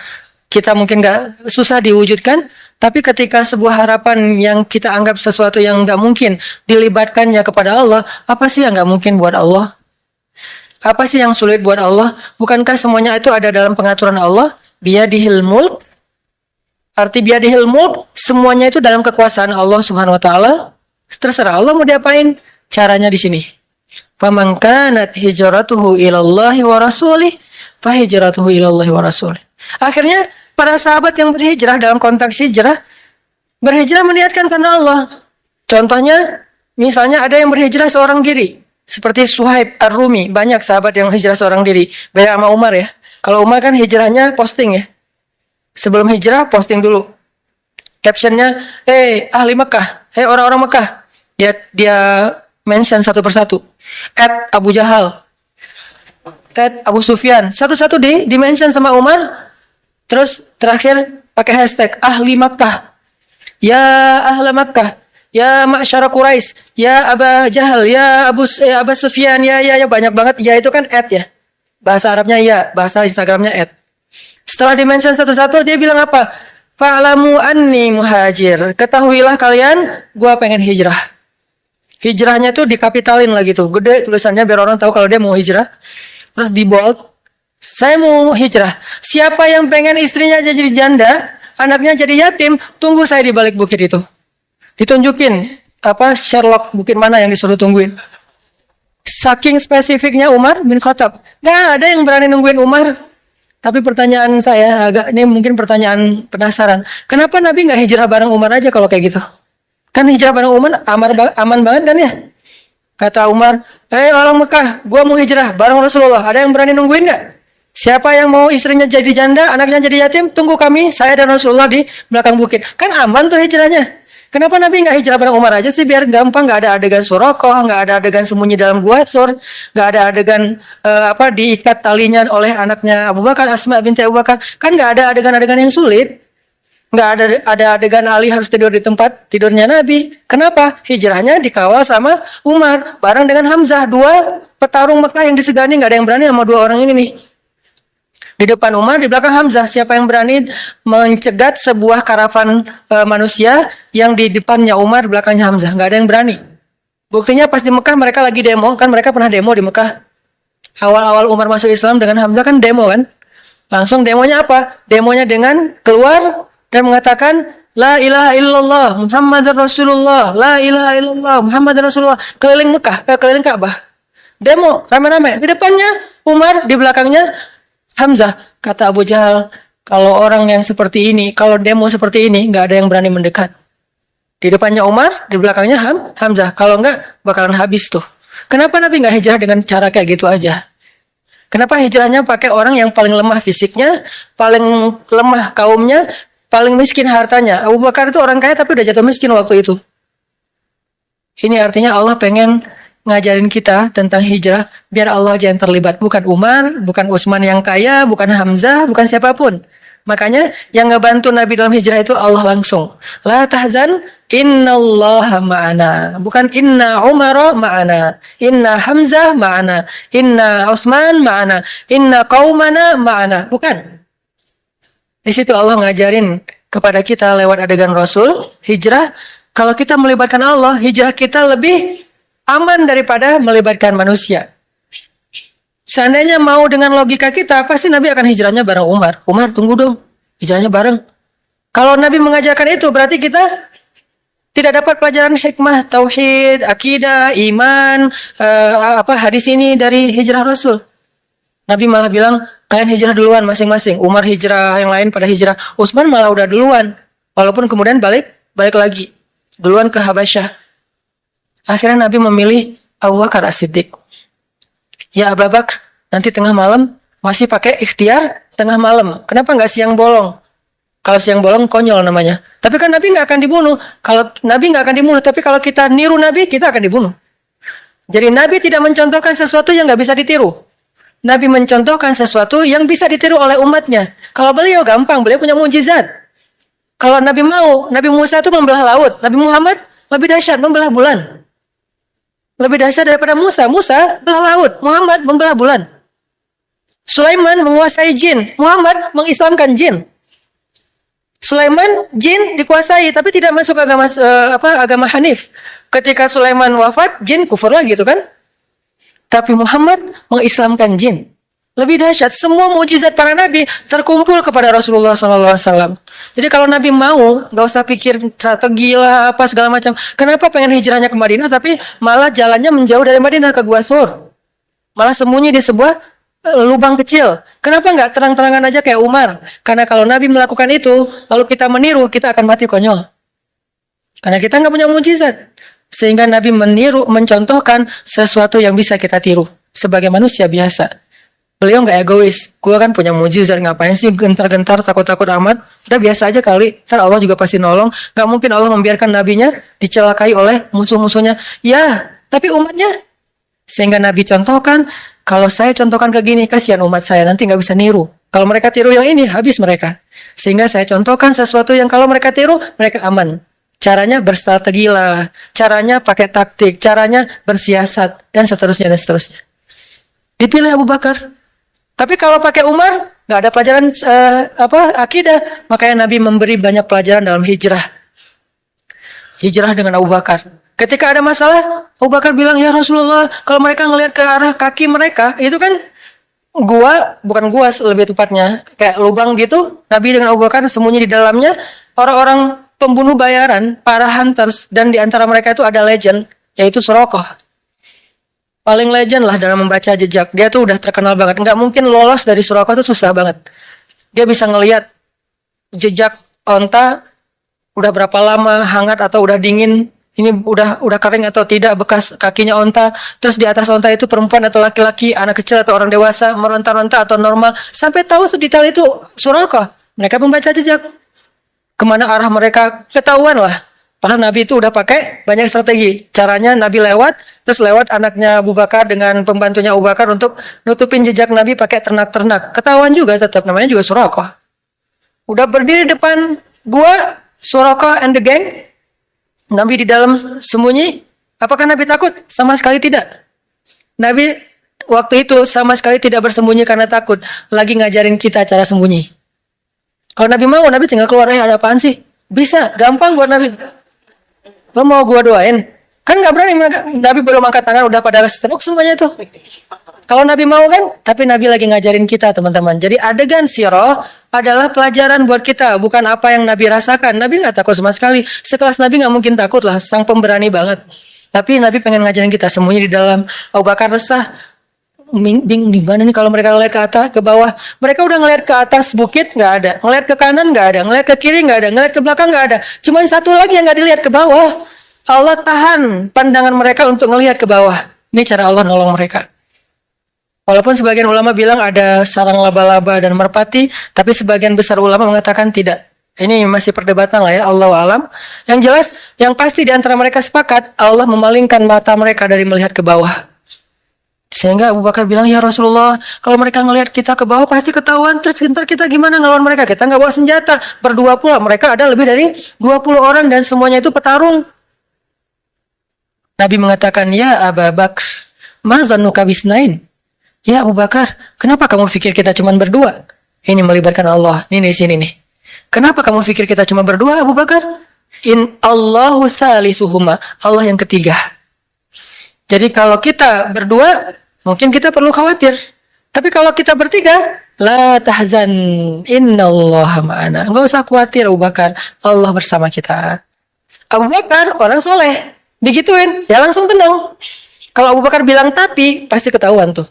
kita mungkin nggak susah diwujudkan, tapi ketika sebuah harapan yang kita anggap sesuatu yang nggak mungkin dilibatkannya kepada Allah, apa sih yang nggak mungkin buat Allah? Apa sih yang sulit buat Allah? Bukankah semuanya itu ada dalam pengaturan Allah? Biyadihil mulk. Arti biyadihil mulk, semuanya itu dalam kekuasaan Allah Subhanahu wa taala. Terserah Allah mau diapain. Caranya di sini. Faman kanat hijratuhu ilallahi wa rasulih, fa hijratuhu ilallahi wa rasulih. Akhirnya para sahabat yang berhijrah dalam konteks berhijrah meniatkan karena Allah. Contohnya, misalnya ada yang berhijrah seorang diri, seperti Suhaib Ar-Rumi. Banyak sahabat yang hijrah seorang diri. Beda sama Umar ya. Kalau Umar kan hijrahnya posting ya. Sebelum hijrah posting dulu. Captionnya, ahli Mekah, orang-orang Mekah. Dia mention satu persatu. Abu Jahal, Abu Sufyan. Satu-satu di mention sama Umar. Terus terakhir pakai hashtag ahli Makkah. Ya ahli Makkah. Ya ma'syara Quraisy. Ya Aba Jahal. Ya Abu Sufyan. Ya banyak banget. Ya itu kan ya. Bahasa Arabnya ya. Bahasa Instagramnya . Setelah dimention satu-satu dia bilang apa? Fa'lamu anni muhajir. Ketahuilah kalian gua pengen hijrah. Hijrahnya tuh dikapitalin lagi tuh. Gede tulisannya biar orang tahu kalau dia mau hijrah. Terus di bold. Saya mau hijrah. Siapa yang pengen istrinya jadi janda, anaknya jadi yatim, tunggu saya di balik bukit itu. Ditunjukin Sherlock bukit mana yang disuruh tungguin. Saking spesifiknya Umar bin Khattab. Gak ada yang berani nungguin Umar. Tapi pertanyaan saya ini mungkin pertanyaan penasaran. Kenapa Nabi nggak hijrah bareng Umar aja kalau kayak gitu? Kan hijrah bareng Umar aman banget kan ya? Kata Umar, orang Mekah, gua mau hijrah bareng Rasulullah. Ada yang berani nungguin nggak? Siapa yang mau istrinya jadi janda, anaknya jadi yatim, tunggu kami, saya dan Rasulullah di belakang bukit. Kan aman tuh hijrahnya. Kenapa Nabi nggak hijrah bareng Umar aja sih biar gampang, nggak ada adegan Surakoh, nggak ada adegan sembunyi dalam gua Sur, nggak ada adegan diikat talinya oleh anaknya Abu Bakar, Asma binti Abu Bakar. Kan nggak ada adegan-adegan yang sulit. Nggak ada adegan Ali harus tidur di tempat tidurnya Nabi. Kenapa? Hijrahnya dikawal sama Umar bareng dengan Hamzah, dua petarung Mekah yang disegani, nggak ada yang berani sama dua orang ini nih. Di depan Umar, di belakang Hamzah. Siapa yang berani mencegat sebuah karavan manusia yang di depannya Umar, di belakangnya Hamzah? Nggak ada yang berani. Buktinya pas di Mekah mereka lagi demo, kan mereka pernah demo di Mekah. Awal-awal Umar masuk Islam dengan Hamzah kan demo kan. Langsung demonya apa? Demonya dengan keluar dan mengatakan La ilaha illallah Muhammadar Rasulullah. La ilaha illallah Muhammadar Rasulullah. Keliling Mekah, keliling Ka'bah. Demo, rame-rame. Di depannya Umar, di belakangnya Hamzah. Kata Abu Jahal, kalau orang yang seperti ini, kalau demo seperti ini, nggak ada yang berani mendekat. Di depannya Umar, di belakangnya Hamzah. Kalau nggak, bakalan habis tuh. Kenapa Nabi nggak hijrah dengan cara kayak gitu aja? Kenapa hijrahnya pakai orang yang paling lemah fisiknya, paling lemah kaumnya, paling miskin hartanya? Abu Bakar itu orang kaya tapi udah jatuh miskin waktu itu. Ini artinya Allah pengen ngajarin kita tentang hijrah biar Allah aja yang terlibat, bukan Umar, bukan Utsman yang kaya, bukan Hamzah, bukan siapapun. Makanya yang ngebantu Nabi dalam hijrah itu Allah langsung. La tahzan, innallaha ma'ana. Bukan inna Umar ma'ana, inna Hamzah ma'ana, inna Utsman ma'ana, inna qaumana ma'ana. Bukan. Di situ Allah ngajarin kepada kita lewat adegan Rasul, hijrah. Kalau kita melibatkan Allah, hijrah kita lebih aman daripada melibatkan manusia. Seandainya mau dengan logika kita, pasti Nabi akan hijrahnya bareng Umar. Umar, tunggu dong, hijrahnya bareng. Kalau Nabi mengajarkan itu, berarti kita tidak dapat pelajaran hikmah, tauhid, akidah, iman, hadis ini dari hijrah Rasul. Nabi malah bilang, kalian hijrah duluan masing-masing. Umar hijrah, yang lain pada hijrah. Utsman malah udah duluan. Walaupun kemudian balik lagi. Duluan ke Habasyah. Akhirnya Nabi memilih Abu Bakar As-Siddiq. Ya Abu Bakar, nanti tengah malam masih pakai ikhtiar tengah malam. Kenapa nggak siang bolong? Kalau siang bolong konyol namanya. Tapi kan Nabi nggak akan dibunuh. Kalau Nabi nggak akan dibunuh, tapi kalau kita niru Nabi, kita akan dibunuh. Jadi Nabi tidak mencontohkan sesuatu yang nggak bisa ditiru. Nabi mencontohkan sesuatu yang bisa ditiru oleh umatnya. Kalau beliau gampang, beliau punya mujizat. Kalau Nabi mau, Nabi Musa itu membelah laut. Nabi Muhammad lebih dahsyat, membelah bulan. Lebih dahsyat daripada Musa. Musa belah laut, Muhammad membelah bulan. Sulaiman menguasai jin, Muhammad mengislamkan jin. Sulaiman jin dikuasai, tapi tidak masuk agama Hanif. Ketika Sulaiman wafat, jin kufur lagi gitu kan? Tapi Muhammad mengislamkan jin. Lebih dahsyat, semua mukjizat para nabi terkumpul kepada Rasulullah SAW. Jadi kalau Nabi mau, nggak usah pikir strategi lah apa segala macam. Kenapa pengen hijrahnya ke Madinah, tapi malah jalannya menjauh dari Madinah ke Gua Sur, malah sembunyi di sebuah lubang kecil. Kenapa nggak terang-terangan aja kayak Umar? Karena kalau Nabi melakukan itu, lalu kita meniru, kita akan mati konyol. Karena kita nggak punya mukjizat. Sehingga Nabi meniru, mencontohkan sesuatu yang bisa kita tiru sebagai manusia biasa. Beliau nggak egois. Gue kan punya mujizat, ngapain sih gentar-gentar, takut-takut amat? Udah biasa aja kali. Ntar Allah juga pasti nolong. Nggak mungkin Allah membiarkan nabinya dicelakai oleh musuh-musuhnya. Ya, tapi umatnya. Sehingga Nabi contohkan, kalau saya contohkan ke gini, kasihan umat saya, nanti nggak bisa niru. Kalau mereka tiru yang ini, habis mereka. Sehingga saya contohkan sesuatu yang kalau mereka tiru, mereka aman. Caranya berstrategi lah. Caranya pakai taktik. Caranya bersiasat. Dan seterusnya, dan seterusnya. Dipilih Abu Bakar. Tapi kalau pakai Umar, nggak ada pelajaran akidah. Makanya Nabi memberi banyak pelajaran dalam hijrah. Hijrah dengan Abu Bakar. Ketika ada masalah, Abu Bakar bilang, ya Rasulullah, kalau mereka ngelihat ke arah kaki mereka, itu kan bukan gua lebih tepatnya, kayak lubang gitu. Nabi dengan Abu Bakar sembunyi di dalamnya. Orang-orang pembunuh bayaran, para hunters, dan di antara mereka itu ada legend, yaitu Suraqah. Paling legend lah dalam membaca jejak. Dia tuh udah terkenal banget. Nggak mungkin lolos dari Suraqah tuh susah banget. Dia bisa ngelihat jejak onta udah berapa lama hangat atau udah dingin. Ini udah kering atau tidak bekas kakinya onta. Terus di atas onta itu perempuan atau laki-laki, anak kecil atau orang dewasa, meronta-ronta atau normal. Sampai tahu sedetail itu Suraqah. Mereka membaca jejak. Kemana arah mereka ketahuan lah. Padahal Nabi itu udah pakai banyak strategi. Caranya Nabi terus lewat anaknya Abu Bakar dengan pembantunya Abu Bakar untuk nutupin jejak Nabi pakai ternak-ternak. Ketahuan juga tetap, namanya juga Suraqah. Udah berdiri depan gua, Suraqah and the gang. Nabi di dalam sembunyi. Apakah Nabi takut? Sama sekali tidak. Nabi waktu itu sama sekali tidak bersembunyi karena takut. Lagi ngajarin kita cara sembunyi. Kalau Nabi mau, Nabi tinggal keluar, ada apaan sih? Bisa, gampang buat Nabi. Lo mau gua doain? Kan gak berani, Nabi belum angkat tangan, udah pada stroke semuanya itu. Kalau Nabi mau kan, tapi Nabi lagi ngajarin kita teman-teman. Jadi adegan sirah adalah pelajaran buat kita, bukan apa yang Nabi rasakan. Nabi gak takut sama sekali. Sekelas Nabi gak mungkin takut lah, sang pemberani banget. Tapi Nabi pengen ngajarin kita, sembunyi di dalam. Abu Bakar resah. Bingung di mana nih kalau mereka ngeliat ke atas, ke bawah. Mereka udah ngeliat ke atas bukit, nggak ada. Ngeliat ke kanan, nggak ada. Ngeliat ke kiri, nggak ada. Ngeliat ke belakang, nggak ada. Cuman satu lagi yang nggak dilihat, ke bawah. Allah tahan pandangan mereka untuk ngelihat ke bawah. Ini cara Allah nolong mereka. Walaupun sebagian ulama bilang ada sarang laba-laba dan merpati, tapi sebagian besar ulama mengatakan tidak. Ini masih perdebatan lah ya, Allahu alam. Yang jelas, yang pasti di antara mereka sepakat, Allah memalingkan mata mereka dari melihat ke bawah. Sehingga Abu Bakar bilang, ya Rasulullah, kalau mereka ngelihat kita ke bawah pasti ketahuan. Terus ntar kita gimana ngelawan mereka? Kita nggak bawa senjata. Berdua pula. Mereka ada lebih dari 20 orang dan semuanya itu petarung. Nabi mengatakan, ya Abu Bakar, ma zannuka bisnain? Ya Abu Bakar, kenapa kamu pikir kita cuma berdua? Ini melibatkan Allah. Ini di sini nih. Kenapa kamu pikir kita cuma berdua, Abu Bakar? In Allahu salisuhuma. Allah yang ketiga. Jadi kalau kita berdua, mungkin kita perlu khawatir. Tapi kalau kita bertiga, la tahzan, innallaha ma'ana. Enggak usah khawatir Abu Bakar, Allah bersama kita. Abu Bakar orang soleh, digituin, ya langsung tenang. Kalau Abu Bakar bilang tapi, pasti ketahuan tuh.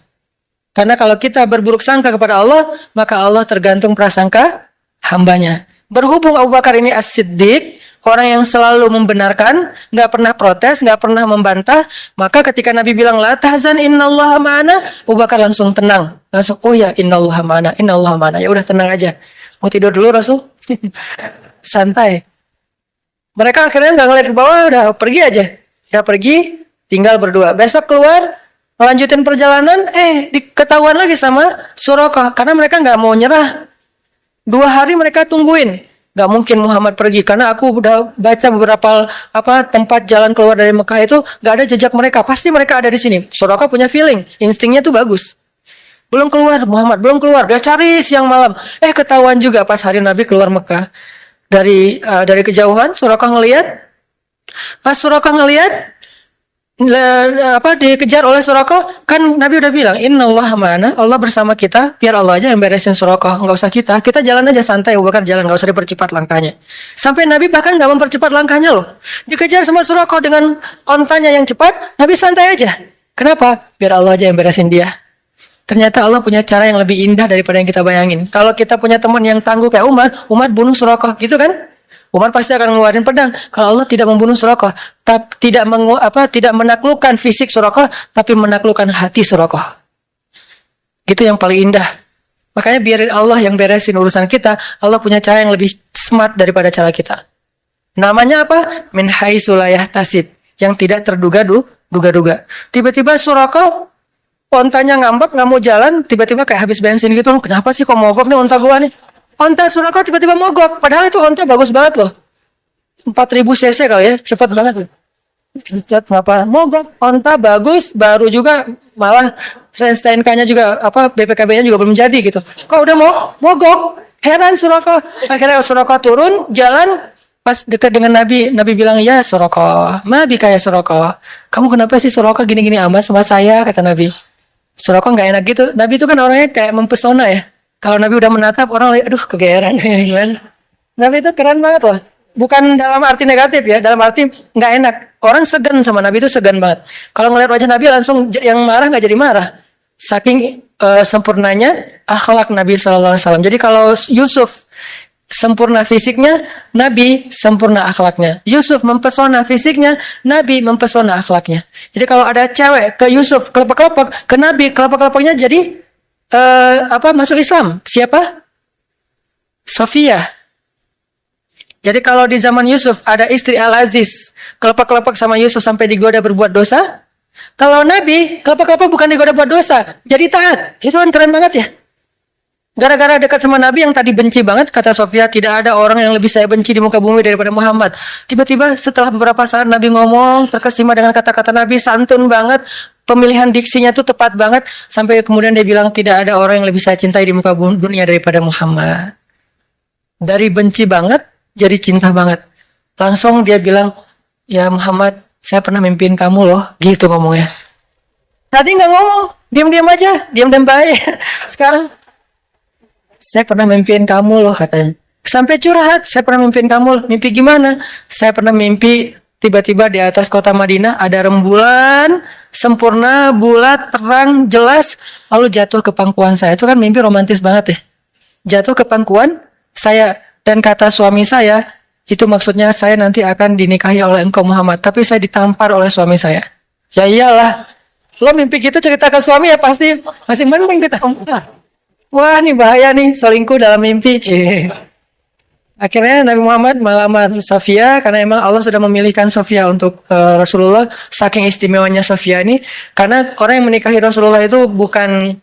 Karena kalau kita berburuk sangka kepada Allah, maka Allah tergantung prasangka hambanya. Berhubung Abu Bakar ini as-siddiq, orang yang selalu membenarkan, nggak pernah protes, nggak pernah membantah, maka ketika Nabi bilang la tahzan innallaha ma'ana, Abu Bakar langsung tenang, langsung oh ya innallaha ma'ana, ya udah tenang aja. Mau tidur dulu Rasul, santai. Mereka akhirnya nggak ngeliat ke bawah, udah pergi, tinggal berdua. Besok keluar, melanjutin perjalanan, diketahuan lagi sama Suraqah, karena mereka nggak mau nyerah. 2 hari mereka tungguin. Gak mungkin Muhammad pergi karena aku udah baca beberapa tempat jalan keluar dari Mekah itu gak ada jejak mereka. Pasti mereka ada di sini. Suraqah punya feeling, instingnya tuh bagus. Muhammad belum keluar. Dia cari siang malam. Ketahuan juga pas hari Nabi keluar Mekah dari kejauhan. Suraqah ngelihat. Pas Suraqah ngelihat dikejar oleh Suraqah, kan Nabi udah bilang innallaha ma'ana, Allah bersama kita, biar Allah aja yang beresin Suraqah, nggak usah kita jalan aja santai, Abu Bakar jalan, nggak usah dipercepat langkahnya. Sampai Nabi bahkan nggak mempercepat langkahnya loh, dikejar sama Suraqah dengan ontanya yang cepat, Nabi santai aja. Kenapa? Biar Allah aja yang beresin dia. Ternyata Allah punya cara yang lebih indah daripada yang kita bayangin. Kalau kita punya teman yang tangguh kayak Umar bunuh Suraqah gitu kan, Umar pasti akan ngeluarin pedang. Kalau Allah tidak membunuh Suraqah, tidak menaklukkan fisik Suraqah, tapi menaklukkan hati Suraqah. Gitu yang paling indah. Makanya biarin Allah yang beresin urusan kita. Allah punya cara yang lebih smart daripada cara kita. Namanya apa? Min haitsu la yahtasib, yang tidak terduga-duga. Tiba-tiba Suraqah ontanya ngambek, nggak mau jalan, tiba-tiba kayak habis bensin gitu. Kenapa sih kok mogok nih onta gua nih? Onta Suraqah tiba-tiba mogok. Padahal itu onta bagus banget loh. 4000 cc kali ya. Cepat banget. Kenapa? Mogok. Onta bagus. Baru juga. Malah STNK-nya juga. BPKB-nya juga belum jadi gitu. Kok udah mogok? Heran Suraqah. Akhirnya Suraqah turun. Jalan. Pas dekat dengan Nabi. Nabi bilang, ya Suraqah. Ma bika ya Suraqah. Kamu kenapa sih Suraqah gini-gini amat sama saya? Kata Nabi. Suraqah gak enak gitu. Nabi itu kan orangnya kayak mempesona ya. Kalau Nabi udah menatap, orang lagi, aduh kegeeran. Nabi itu keren banget loh. Bukan dalam arti negatif ya, dalam arti nggak enak. Orang segan sama Nabi itu segan banget. Kalau ngeliat wajah Nabi langsung yang marah nggak jadi marah. Saking sempurnanya akhlak Nabi SAW. Jadi kalau Yusuf sempurna fisiknya, Nabi sempurna akhlaknya. Yusuf mempesona fisiknya, Nabi mempesona akhlaknya. Jadi kalau ada cewek ke Yusuf kelepek-kelepek, ke Nabi kelepek-kelepeknya jadi masuk Islam. Siapa? Sofia. Jadi kalau di zaman Yusuf ada istri Al-Aziz, kelepek-kelepek sama Yusuf sampai digoda berbuat dosa. Kalau Nabi, kelepek-kelepek bukan digoda buat dosa, jadi taat. Itu kan keren banget ya. Gara-gara dekat sama Nabi yang tadi benci banget, kata Sofia, tidak ada orang yang lebih saya benci di muka bumi daripada Muhammad. Tiba-tiba setelah beberapa saat Nabi ngomong, terkesima dengan kata-kata Nabi, santun banget, pemilihan diksinya tuh tepat banget, sampai kemudian dia bilang tidak ada orang yang lebih saya cintai di muka dunia daripada Muhammad. Dari benci banget jadi cinta banget. Langsung dia bilang, ya Muhammad, saya pernah mimpiin kamu loh, gitu ngomongnya. Tadi nggak ngomong, diam-diam aja, diam-diam baik. Sekarang, saya pernah mimpiin kamu loh katanya. Sampai curhat, saya pernah mimpiin kamu. Mimpi gimana? Saya pernah mimpi tiba-tiba di atas kota Madinah ada rembulan sempurna, bulat, terang, jelas, lalu jatuh ke pangkuan saya. Itu kan mimpi romantis banget ya. Jatuh ke pangkuan saya, dan kata suami saya, itu maksudnya saya nanti akan dinikahi oleh engkau Muhammad, tapi saya ditampar oleh suami saya. Ya iyalah, lo mimpi gitu cerita ke suami ya pasti masih mending ditampar. Wah, ini bahaya nih, selingkuh dalam mimpi. Akhirnya Nabi Muhammad melamar Sofia karena emang Allah sudah memilihkan Sofia untuk Rasulullah. Saking istimewanya Sofia ini, karena orang yang menikahi Rasulullah itu bukan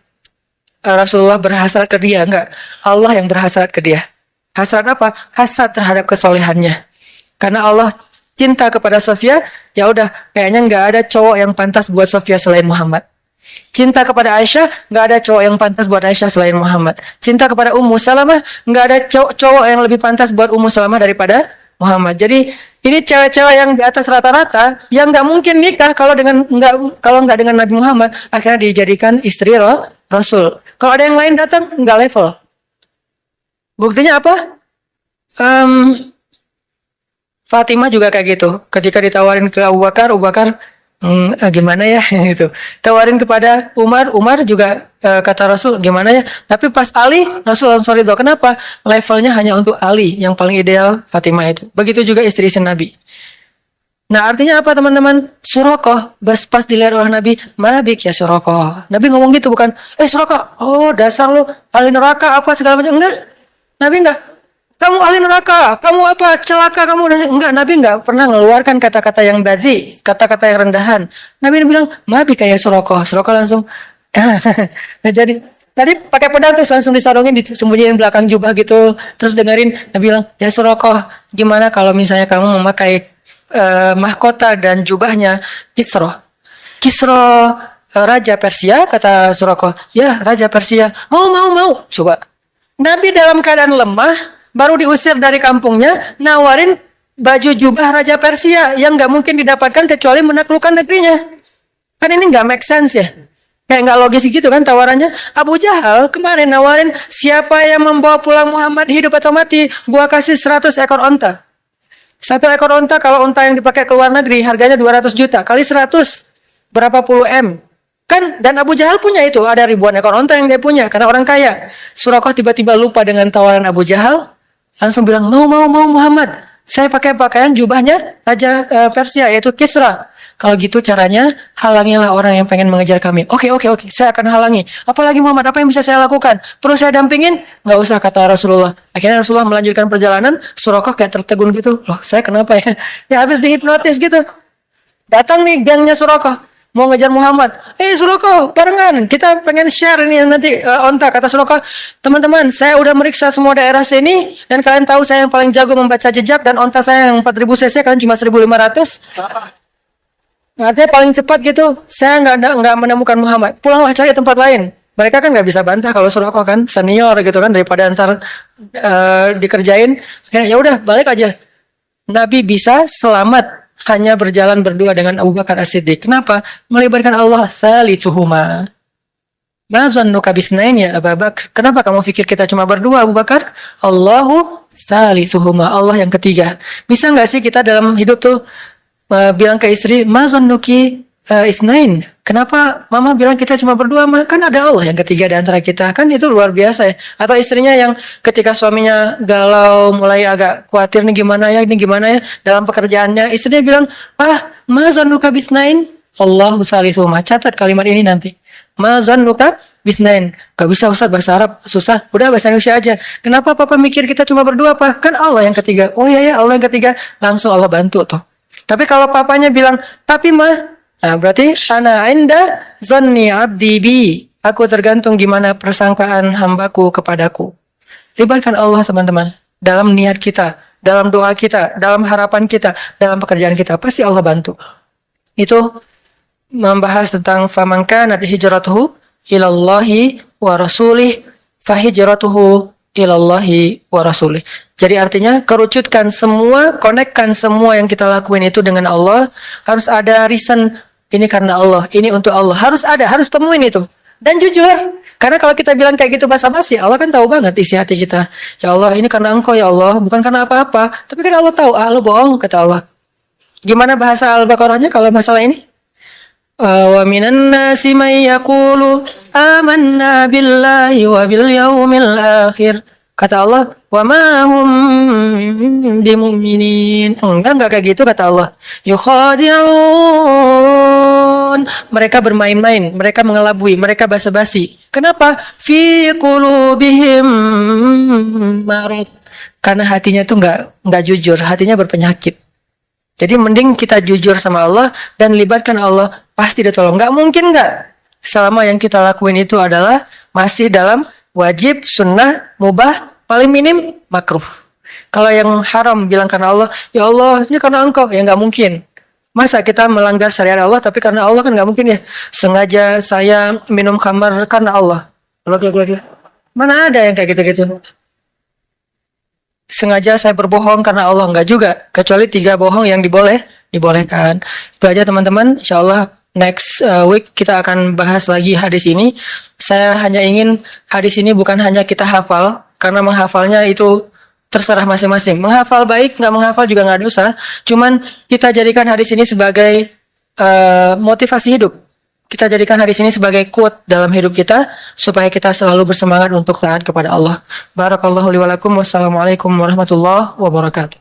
Rasulullah berhasrat ke dia, enggak. Allah yang berhasrat ke dia. Hasrat apa? Hasrat terhadap kesolehannya. Karena Allah cinta kepada Sofia, ya udah, kayaknya nggak ada cowok yang pantas buat Sofia selain Muhammad. Cinta kepada Aisyah, nggak ada cowok yang pantas buat Aisyah selain Muhammad. Cinta kepada Ummu Salamah, nggak ada cowok yang lebih pantas buat Ummu Salamah daripada Muhammad. Jadi ini cewek-cewek yang di atas rata-rata yang nggak mungkin nikah kalau nggak dengan Nabi Muhammad, akhirnya dijadikan istri Rasul. Kalau ada yang lain datang, nggak level. Buktinya apa? Fatimah juga kayak gitu. Ketika ditawarin ke Abu Bakar, gimana ya gitu. Tawarin kepada Umar juga kata Rasul gimana ya. Tapi pas Ali, Rasul langsung ridho. Kenapa? Levelnya hanya untuk Ali, yang paling ideal Fatimah itu. Begitu juga istri Nabi. Nah artinya apa teman-teman? Surakoh, pas dilihat oleh Nabi, mabik ya Surakoh. Nabi ngomong gitu bukan, Surakoh, oh dasar lu ahli neraka apa segala macam. Enggak, Nabi enggak. Kamu ahli neraka, kamu apa, celaka kamu. Enggak, Nabi enggak pernah mengeluarkan kata-kata yang badhi, kata-kata yang rendahan. Nabi bilang, mabik ya Surakoh. Surakoh langsung, jadi tadi pakai pedang terus langsung disarungin, disembunyiin belakang jubah gitu. Terus dengerin, Nabi bilang, ya Surakoh, gimana kalau misalnya kamu memakai mahkota dan jubahnya Kisra. Kisra Raja Persia, kata Surakoh. Ya, Raja Persia. Mau. Coba. Nabi dalam keadaan lemah, baru diusir dari kampungnya, nawarin baju jubah Raja Persia yang nggak mungkin didapatkan kecuali menaklukkan negerinya. Kan ini nggak make sense ya? Kayak nggak logis gitu kan tawarannya. Abu Jahal kemarin nawarin, siapa yang membawa pulang Muhammad hidup atau mati, gua kasih 100 ekor onta. 1 ekor onta, kalau onta yang dipakai ke luar negeri harganya 200 juta, kali 100, berapa puluh M. Kan, dan Abu Jahal punya itu, ada ribuan ekor onta yang dia punya, karena orang kaya. Surakoh tiba-tiba lupa dengan tawaran Abu Jahal, langsung bilang, mau Muhammad, saya pakai pakaian jubahnya Raja Persia, yaitu Kisra. Kalau gitu caranya, halangilah orang yang pengen mengejar kami. Oke, saya akan halangi. Apalagi Muhammad, apa yang bisa saya lakukan? Perlu saya dampingin? Nggak usah, kata Rasulullah. Akhirnya Rasulullah melanjutkan perjalanan, Surakoh kayak tertegun gitu. Loh, saya kenapa ya? Ya habis dihipnotis gitu. Datang nih gangnya Surakoh, mau ngejar Muhammad. Surakoh, barengan, kita pengen share ini nanti onta. Kata Surakoh, teman-teman, saya udah meriksa semua daerah sini, dan kalian tahu saya yang paling jago membaca jejak, dan onta saya yang 4000 cc, kalian cuma 1500. Artinya paling cepat gitu, saya nggak menemukan Muhammad. Pulanglah cari tempat lain. Mereka kan nggak bisa bantah kalau Surakoh kan senior gitu kan, daripada antar dikerjain. Akhirnya ya udah balik aja. Nabi bisa selamat hanya berjalan berdua dengan Abu Bakar As-Siddiq. Kenapa? Melibatkan Allah thalithuhuma. Ma zannuka bisnain ya Abu Bakar? Kenapa kamu pikir kita cuma berdua Abu Bakar? Allahu thalithuhuma. Allah yang ketiga. Bisa nggak sih kita dalam hidup tuh bilang ke istri, ma zannuki isnain? Kenapa mama bilang kita cuma berdua? Kan ada Allah yang ketiga di antara kita. Kan itu luar biasa ya. Atau istrinya yang ketika suaminya galau, mulai agak khawatir nih gimana ya dalam pekerjaannya, istrinya bilang, ma zannuka bisnain? Allahu salisuhuma. Catat kalimat ini nanti. Ma zannuka bisnain. Gak bisa Ustaz, bahasa Arab susah. Udah bahasa Indonesia aja. Kenapa papa mikir kita cuma berdua, Pak? Kan Allah yang ketiga. Oh iya Allah yang ketiga. Langsung Allah bantu tuh. Tapi kalau papanya bilang, tapi mah, nah berarti ana inda zanni abdi bi. Aku tergantung gimana persangkaan hambaku kepadaku. Libatkan Allah teman-teman. Dalam niat kita, dalam doa kita, dalam harapan kita, dalam pekerjaan kita. Pasti Allah bantu. Itu membahas tentang faman kanat hijratuhu ilallahi wa rasulih fahijratuhu ilallahi wa rasulih. Jadi artinya kerucutkan semua, konekkan semua yang kita lakuin itu dengan Allah. Harus ada reason, ini karena Allah, ini untuk Allah. Harus ada, harus temuin itu. Dan jujur, karena kalau kita bilang kayak gitu basa-basi, Allah kan tahu banget isi hati kita. Ya Allah, ini karena Engkau ya Allah, bukan karena apa-apa. Tapi kan Allah tahu, lu bohong, kata Allah. Gimana bahasa Al-Baqarahnya kalau masalah ini? Wa minan nasi may yaqulu amanna billahi wa bil yaumil akhir. Kata Allah, wa ma hum bimu'minin. Enggak kayak gitu kata Allah. Yukhadi'un. Mereka bermain-main, mereka mengelabui, mereka basa-basi. Kenapa? Fi qulubihim marad. Karena hatinya tuh enggak jujur, hatinya berpenyakit. Jadi mending kita jujur sama Allah dan libatkan Allah, pasti ditolong. Enggak mungkin enggak. Selama yang kita lakuin itu adalah masih dalam wajib, sunnah, mubah, paling minim makruh. Kalau yang haram bilang karena Allah, ya Allah ini karena engkau, ya nggak mungkin. Masa kita melanggar syariat Allah tapi karena Allah kan nggak mungkin ya. Sengaja saya minum khamar karena Allah. Mana ada yang kayak gitu-gitu. Sengaja saya berbohong karena Allah, nggak juga. Kecuali 3 bohong yang dibolehkan. Itu aja teman-teman. Insya Allah next week kita akan bahas lagi hadis ini. Saya hanya ingin hadis ini bukan hanya kita hafal, karena menghafalnya itu terserah masing-masing. Menghafal baik, nggak menghafal juga nggak dosa. Cuman kita jadikan hadis ini sebagai motivasi hidup. Kita jadikan hadis ini sebagai quote dalam hidup kita, supaya kita selalu bersemangat untuk taat kepada Allah. Barakallahu li wa lakum. Wassalamualaikum warahmatullahi wabarakatuh.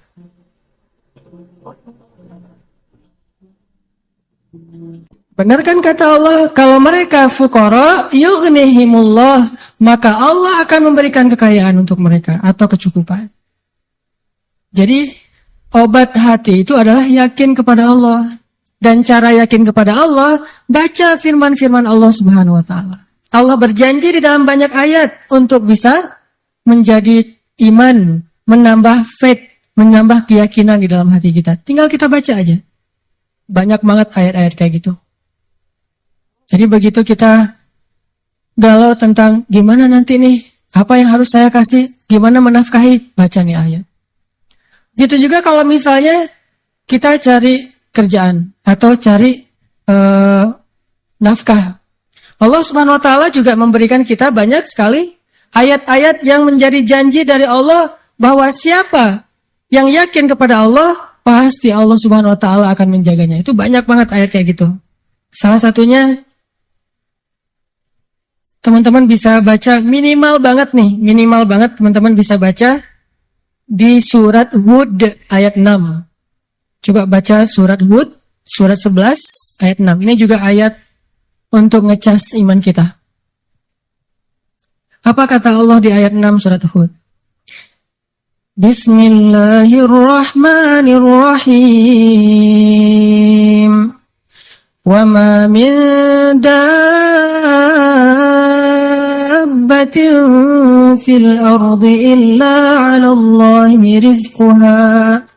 Benar kan kata Allah, kalau mereka fuqara yughnihimullah, maka Allah akan memberikan kekayaan untuk mereka atau kecukupan. Jadi obat hati itu adalah yakin kepada Allah. Dan cara yakin kepada Allah, baca firman-firman Allah Subhanahu wa taala. Allah berjanji di dalam banyak ayat untuk bisa menjadi iman, menambah faith, menambah keyakinan di dalam hati kita. Tinggal kita baca aja. Banyak banget ayat-ayat kayak gitu. Jadi begitu kita galau tentang gimana nanti nih, apa yang harus saya kasih, gimana menafkahi, baca nih ayat. Gitu juga kalau misalnya kita cari kerjaan atau cari nafkah. Allah Subhanahu wa taala juga memberikan kita banyak sekali ayat-ayat yang menjadi janji dari Allah bahwa siapa yang yakin kepada Allah, pasti Allah Subhanahu wa taala akan menjaganya. Itu banyak banget ayat kayak gitu. Salah satunya teman-teman bisa baca minimal banget teman-teman bisa baca di surat Hud ayat 6. Coba baca surat Hud, surat 11 ayat 6. Ini juga ayat untuk ngecas iman kita. Apa kata Allah di ayat 6 surat Hud? Bismillahirrahmanirrahim. Wa ma min dabbatin fil ardi illa 'ala Allahi rizquha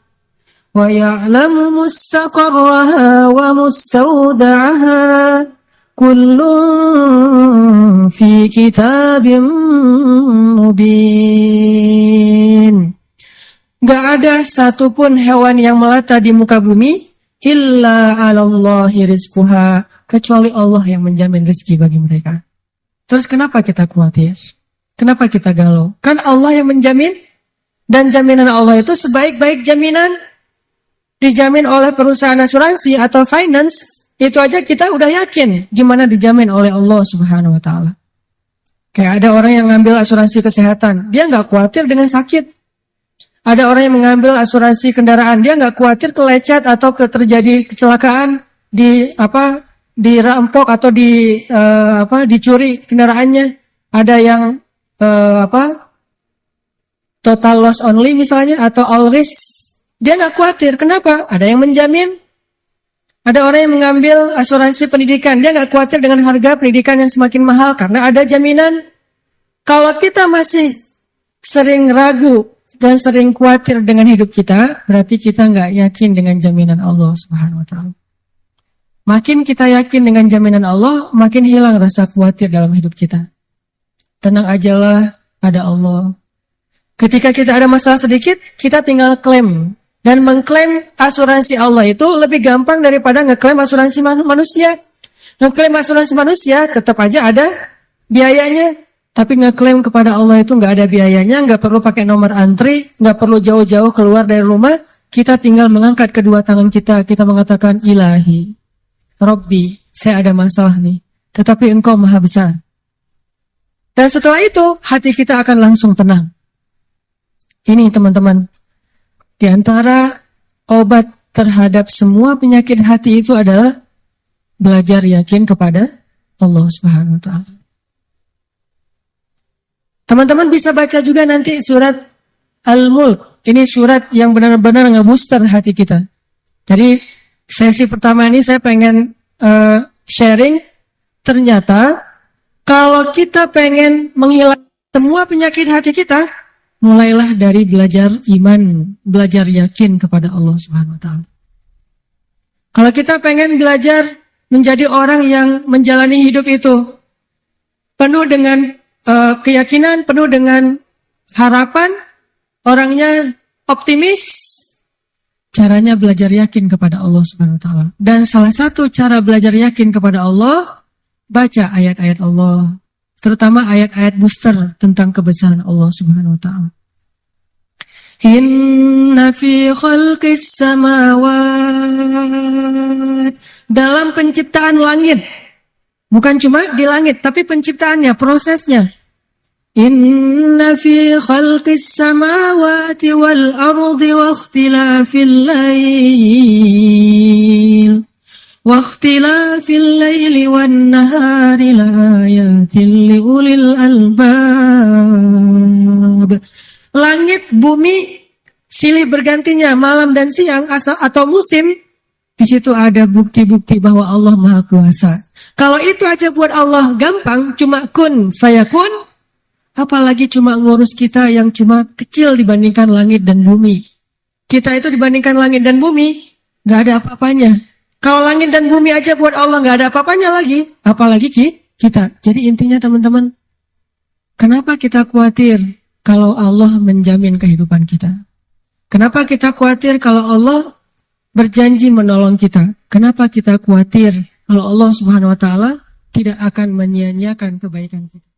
wa ya'lamu mustaqarraha wa mustawda'aha kullun fi kitabim mubin. Gak ada satupun hewan yang melata di muka bumi illa 'alallahi rizquha, kecuali Allah yang menjamin rezeki bagi mereka. Terus kenapa kita khawatir? Kenapa kita galau? Kan Allah yang menjamin, dan jaminan Allah itu sebaik-baik jaminan dijamin oleh perusahaan asuransi atau finance. Itu aja kita udah yakin gimana dijamin oleh Allah Subhanahu wa taala. Kayak ada orang yang ngambil asuransi kesehatan, dia nggak khawatir dengan sakit. Ada orang yang mengambil asuransi kendaraan, dia nggak khawatir kelecet atau terjadi kecelakaan, dirampok atau dicuri kendaraannya. Ada yang total loss only misalnya atau all risk, dia nggak khawatir. Kenapa? Ada yang menjamin. Ada orang yang mengambil asuransi pendidikan, dia nggak khawatir dengan harga pendidikan yang semakin mahal karena ada jaminan. Kalau kita masih sering ragu dan sering khawatir dengan hidup kita, berarti kita nggak yakin dengan jaminan Allah Subhanahu wa taala. Makin kita yakin dengan jaminan Allah, makin hilang rasa khawatir dalam hidup kita. Tenang ajalah, ada Allah. Ketika kita ada masalah sedikit, kita tinggal klaim. Dan mengklaim asuransi Allah itu lebih gampang daripada ngeklaim asuransi manusia. Ngeklaim asuransi manusia tetap aja ada biayanya. Tapi ngeklaim kepada Allah itu nggak ada biayanya, nggak perlu pakai nomor antri, nggak perlu jauh-jauh keluar dari rumah. Kita tinggal mengangkat kedua tangan kita mengatakan, Ilahi, Robbi, saya ada masalah nih. Tetapi Engkau Maha Besar. Dan setelah itu, hati kita akan langsung tenang. Ini teman-teman, di antara obat terhadap semua penyakit hati itu adalah belajar yakin kepada Allah Subhanahu wa Ta'ala. Teman-teman bisa baca juga nanti surat Al-Mulk. Ini surat yang benar-benar ngebooster hati kita. Jadi sesi pertama ini saya pengen sharing. Ternyata kalau kita pengen menghilangkan semua penyakit hati kita, mulailah dari belajar iman, belajar yakin kepada Allah Subhanahu wa Ta'ala. Kalau kita pengen belajar menjadi orang yang menjalani hidup itu penuh dengan keyakinan, penuh dengan harapan, orangnya optimis, caranya belajar yakin kepada Allah Subhanahu wa Ta'ala. Dan salah satu cara belajar yakin kepada Allah, baca ayat-ayat Allah, terutama ayat-ayat booster tentang kebesaran Allah Subhanahu wa Ta'ala. Inna fi khalqis samawat, dalam penciptaan langit, bukan cuma di langit, tapi penciptaannya, prosesnya. Inna fi khalqis samawati wal ardi wa ikhtilafil lail wa ikhtilafil laili wan nahari la ayatin liulil albab. Langit, bumi, silih bergantinya malam dan siang atau musim, di situ ada bukti-bukti bahwa Allah Maha Kuasa. Kalau itu aja buat Allah gampang, cuma kun fayakun, apalagi cuma ngurus kita yang cuma kecil dibandingkan langit dan bumi. Kita itu dibandingkan langit dan bumi, gak ada apa-apanya. Kalau langit dan bumi aja buat Allah gak ada apa-apanya lagi, apalagi kita. Jadi intinya teman-teman, kenapa kita khawatir kalau Allah menjamin kehidupan kita? Kenapa kita khawatir kalau Allah berjanji menolong kita? Kenapa kita khawatir kalau Allah Subhanahu wa Ta'ala tidak akan menyia-nyiakan kebaikan kita?